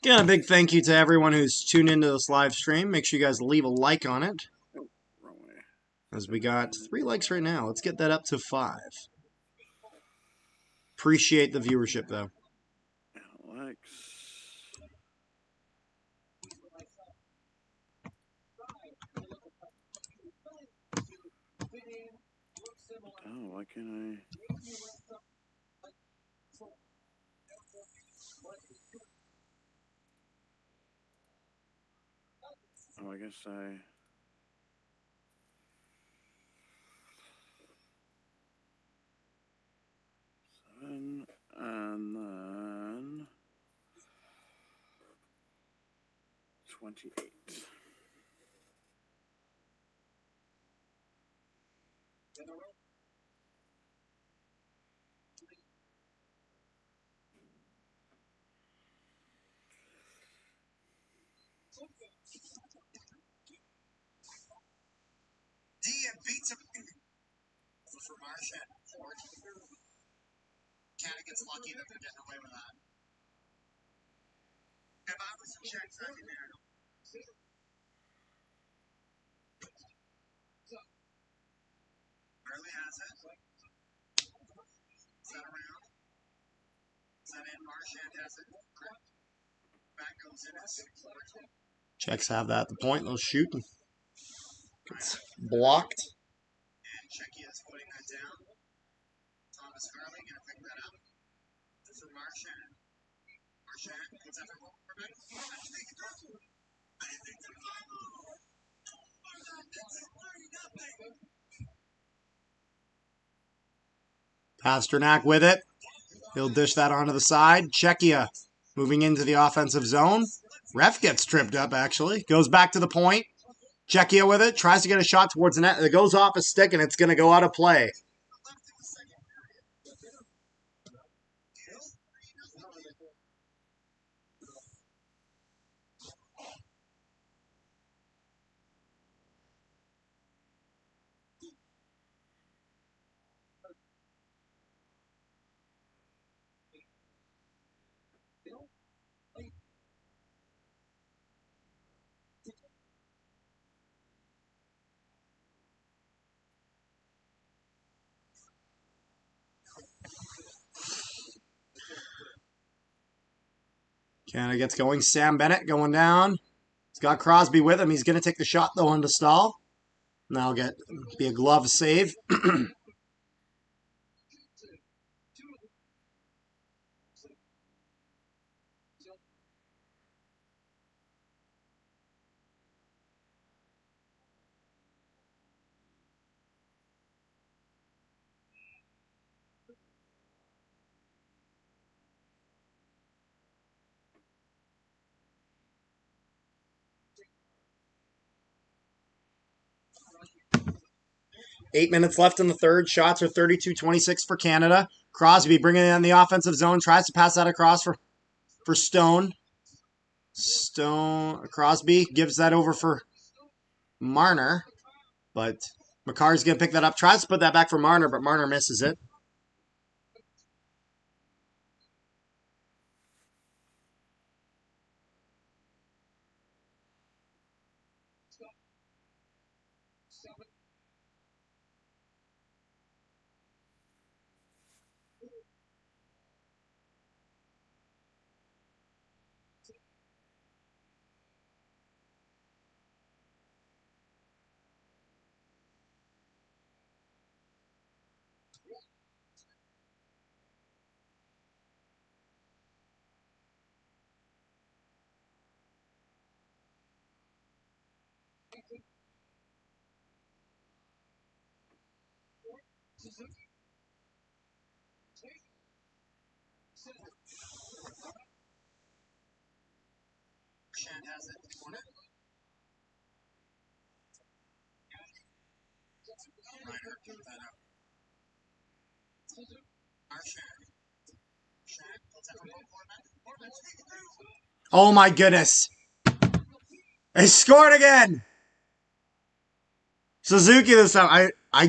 Again, a big thank you to everyone who's tuned into this live stream. Make sure you guys leave a like on it. Oh, wrong way. As we got 3 likes right now. Let's get that up to 5. Appreciate the viewership, though. Alex. Oh, why can't I? Oh, I guess I. Seven, and then 28. beats him. For Marchand. Canada gets lucky that they're getting away with that. If I was in checks, I'd be there. Early has it. Set around. Set in. Marchand has it. Back goes in. Checks have that at the point. They'll shoot. It's blocked. And Czechia is putting that down. Thomas Harley going to pick that up. This is Marchand. Marchand puts that for Pasternak with it. He'll dish that onto the side. Czechia moving into the offensive zone. Ref gets tripped up, actually. Goes back to the point. Czechia with it. Tries to get a shot towards the net. It goes off a stick, and it's going to go out of play. Canada gets going. Sam Bennett going down. He's got Crosby with him. He's going to take the shot, though, on the stall. Now be a glove save. 8 minutes left in the third. Shots are 32-26 for Canada. Crosby bringing it in the offensive zone. Tries to pass that across for Stone. Crosby gives that over for Marner. But McCarr's going to pick that up. Tries to put that back for Marner, but Marner misses it. Oh my goodness. They scored again. Suzuki this time. I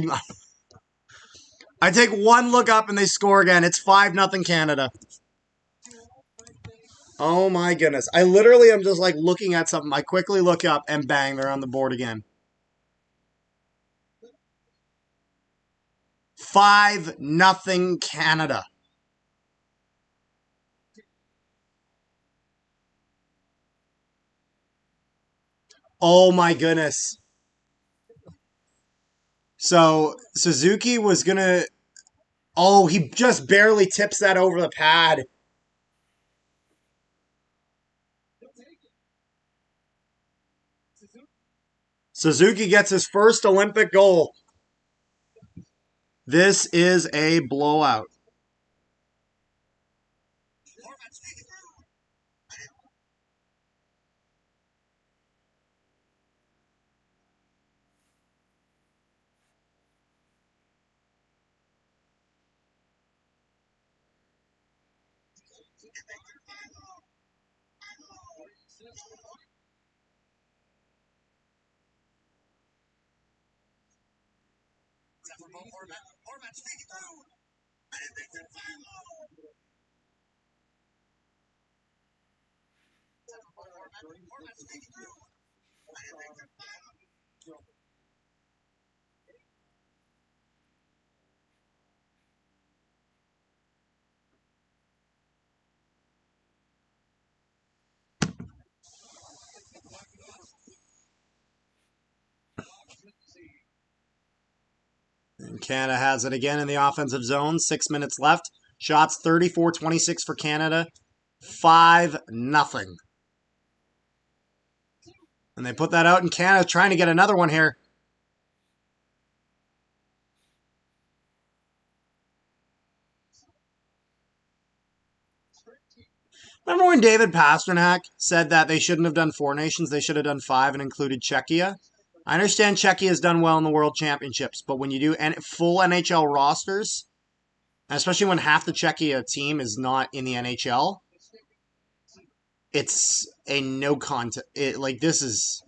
take one look up and they score again. It's 5-0 Canada. Oh my goodness. I literally am just like looking at something. I quickly look up and bang, they're on the board again. 5-0 Canada. Oh my goodness. So Suzuki was going to... Oh, he just barely tips that over the pad. Suzuki gets his first Olympic goal. This is a blowout. And Canada has it again in the offensive zone. 6 minutes left. Shots 34-26 for Canada. 5-0. And they put that out, and Canada's trying to get another one here. Remember when David Pasternak said that they shouldn't have done 4 nations, they should have done 5 and included Czechia? I understand Czechia has done well in the World Championships, but when you do full NHL rosters, especially when half the Czechia team is not in the NHL, it's a no contest. This is...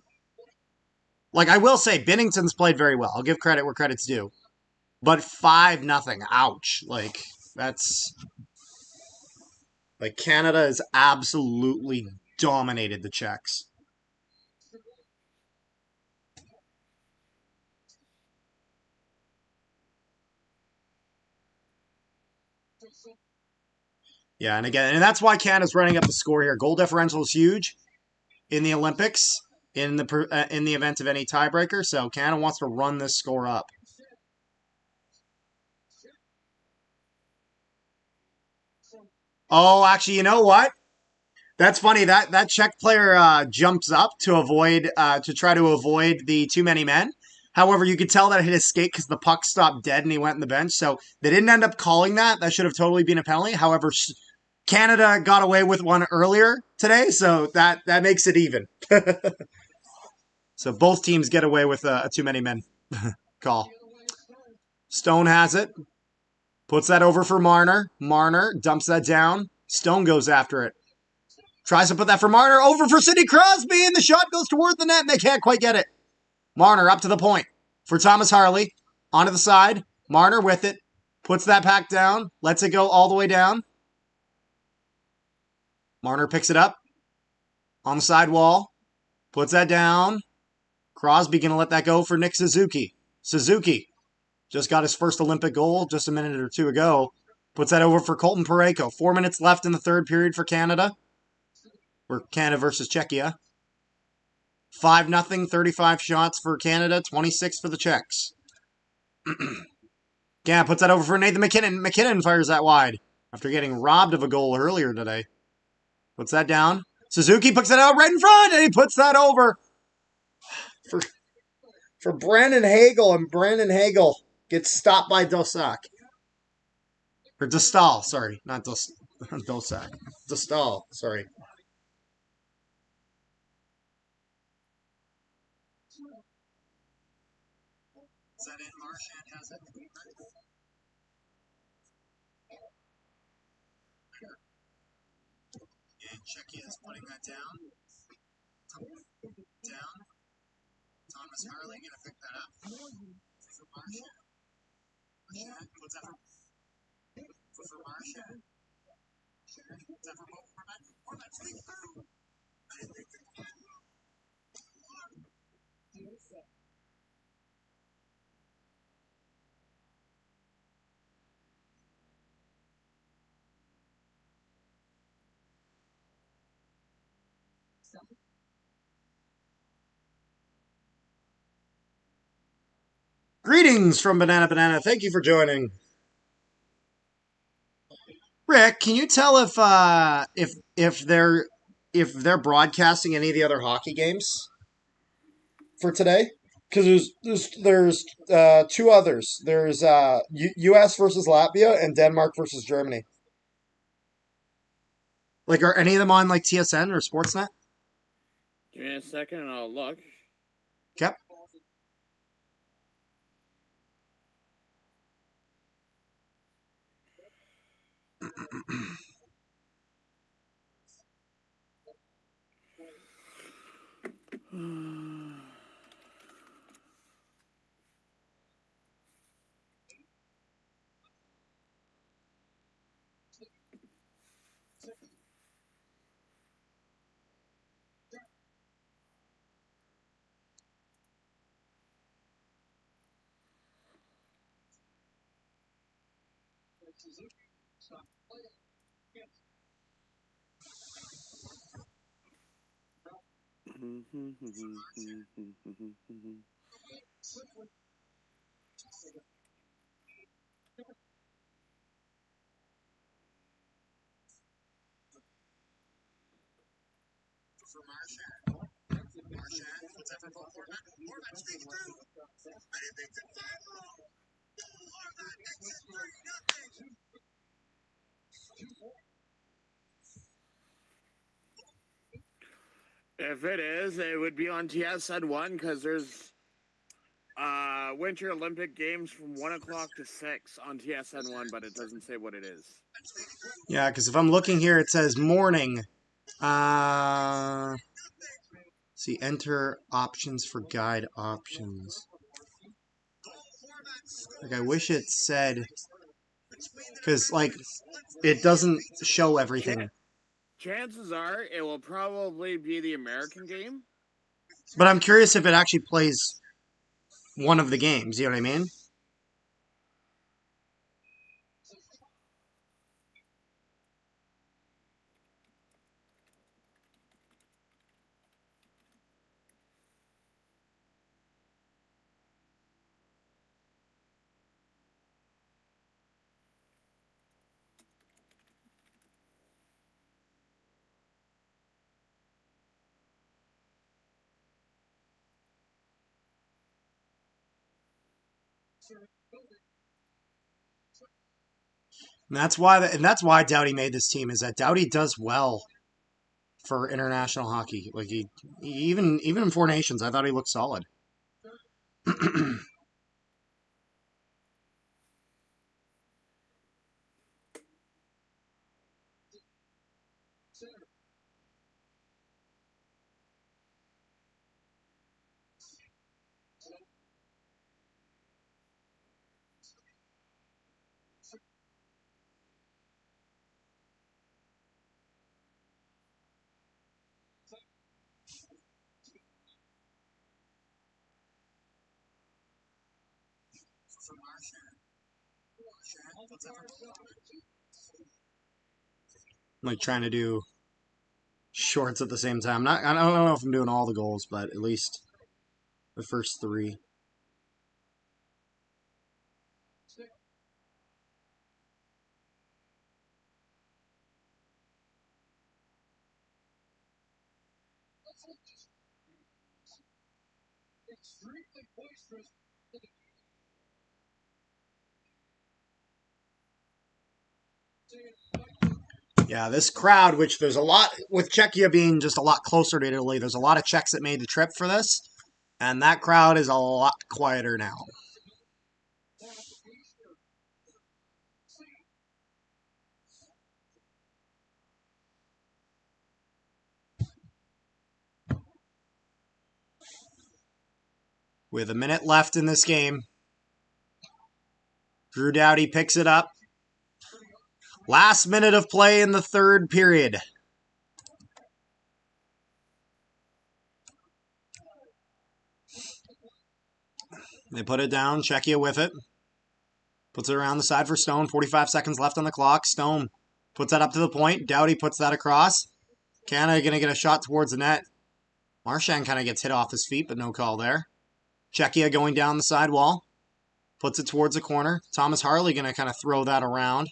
I will say, Binnington's played very well. I'll give credit where credit's due. But 5-0, ouch. That's... Canada has absolutely dominated the Czechs. Yeah, and that's why Canada's running up the score here. Goal differential is huge in the Olympics, in the event of any tiebreaker, so Canada wants to run this score up. Oh, actually, you know what? That's funny. That Czech player jumps up to try to avoid the too many men. However, you could tell that it hit his skate because the puck stopped dead and he went in the bench. So they didn't end up calling that. That should have totally been a penalty. However, Canada got away with one earlier today, so that makes it even. So both teams get away with a too many men call. Stone has it. Puts that over for Marner. Marner dumps that down. Stone goes after it. Tries to put that for Marner. Over for Sidney Crosby, and the shot goes toward the net, and they can't quite get it. Marner up to the point for Thomas Harley. Onto the side. Marner with it. Puts that pack down. Lets it go all the way down. Marner picks it up. On the side wall. Puts that down. Crosby going to let that go for Nick Suzuki. Suzuki just got his first Olympic goal just a minute or two ago. Puts that over for Colton Parayko. 4 minutes left in the third period for Canada. Or Canada versus Czechia. 5-0, 35 shots for Canada, 26 for the Czechs. Yeah, puts that over for Nathan McKinnon. McKinnon fires that wide after getting robbed of a goal earlier today. Puts that down. Suzuki puts it out right in front, and he puts that over for Brandon Hagel and Brandon Hagel. gets stopped by Dosak. Or Dostal, sorry. Not Dosak. Dostal, sorry. Is that it? Marchand has it. And Czechia is putting that down. Down. Thomas Harley going to pick that up. For Marchand. Marchand, what's that for Marchand? What's that for Mormon? Mormon's league through. Greetings from Banana Banana. Thank you for joining. Rick, can you tell if they're broadcasting any of the other hockey games for today? Because there's two others. There's U.S. versus Latvia and Denmark versus Germany. Like, are any of them on like TSN or Sportsnet? Give me a second and I'll look. Okay. For Marchand, what's that for Mormon? Mormon's league through. I didn't think that. Mormon makes it 3-0. If it is, it would be on TSN 1 because there's Winter Olympic Games from 1 o'clock to 6 on TSN 1, but it doesn't say what it is. Yeah, because if I'm looking here, it says morning. See, enter options for guide options. Like, I wish it said, because like it doesn't show everything. Chances are it will probably be the American game. But I'm curious if it actually plays one of the games. You know what I mean? And that's why Doughty made this team. Is that Doughty does well for international hockey. Like he even in Four Nations, I thought he looked solid. I'm like trying to do shorts at the same time. I don't know if I'm doing all the goals, but at least the first three. Yeah, this crowd, which there's a lot, with Czechia being just a lot closer to Italy, there's a lot of Czechs that made the trip for this, and that crowd is a lot quieter now. With a minute left in this game, Drew Doughty picks it up. Last minute of play in the third period. They put it down. Czechia with it. Puts it around the side for Stone. 45 seconds left on the clock. Stone puts that up to the point. Doughty puts that across. Canada going to get a shot towards the net. Marchand kind of gets hit off his feet, but no call there. Czechia going down the side wall. Puts it towards the corner. Thomas Harley going to kind of throw that around.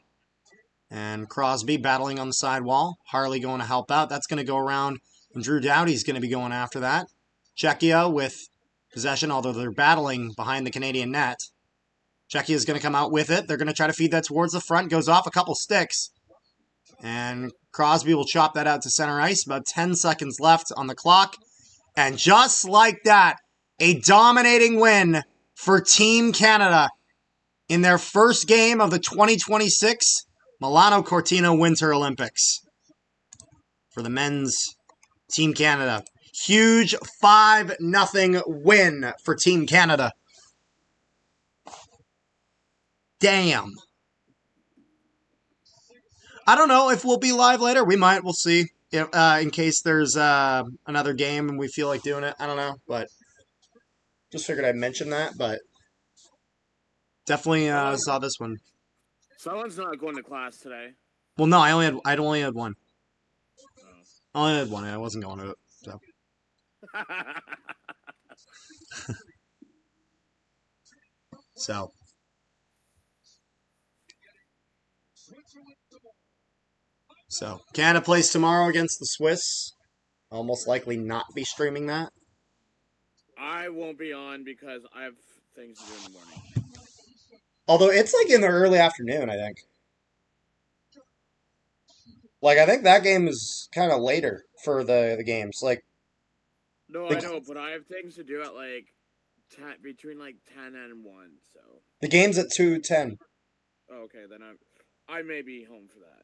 And Crosby battling on the side wall. Harley going to help out. That's going to go around. And Drew Doughty's going to be going after that. Czechia with possession, although they're battling behind the Canadian net. Czechia is going to come out with it. They're going to try to feed that towards the front. Goes off a couple sticks. And Crosby will chop that out to center ice. About 10 seconds left on the clock. And just like that, a dominating win for Team Canada in their first game of the 2026 Milano Cortina Winter Olympics. For the men's Team Canada. Huge 5-0 win for Team Canada. Damn. I don't know if we'll be live later. We might. We'll see. If, in case there's another game and we feel like doing it. I don't know. But just figured I'd mention that. But definitely saw this one. Someone's not going to class today. Well, no, I only had one. I only had one. I wasn't going to it. So. So, Canada plays tomorrow against the Swiss. I'll most likely not be streaming that. I won't be on because I have things to do in the morning. Although it's like in the early afternoon, I think. Like, I think that game is kind of later for the games. Like, no, I know, but I have things to do at like between like 10 and 1. So the game's at 2:10. Oh, okay, then I may be home for that.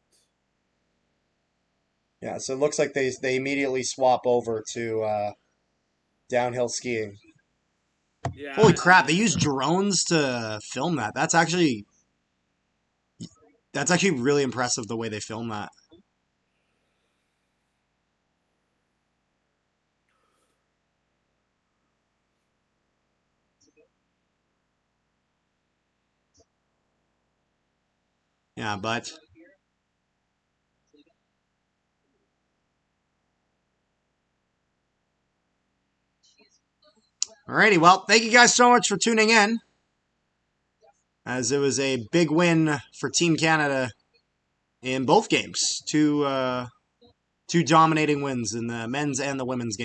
Yeah, so it looks like they immediately swap over to downhill skiing. Yeah. Holy crap! They use drones to film that. That's actually really impressive the way they film that. Yeah, but alrighty, well, thank you guys so much for tuning in. As it was a big win for Team Canada in both games. Two dominating wins in the men's and the women's game.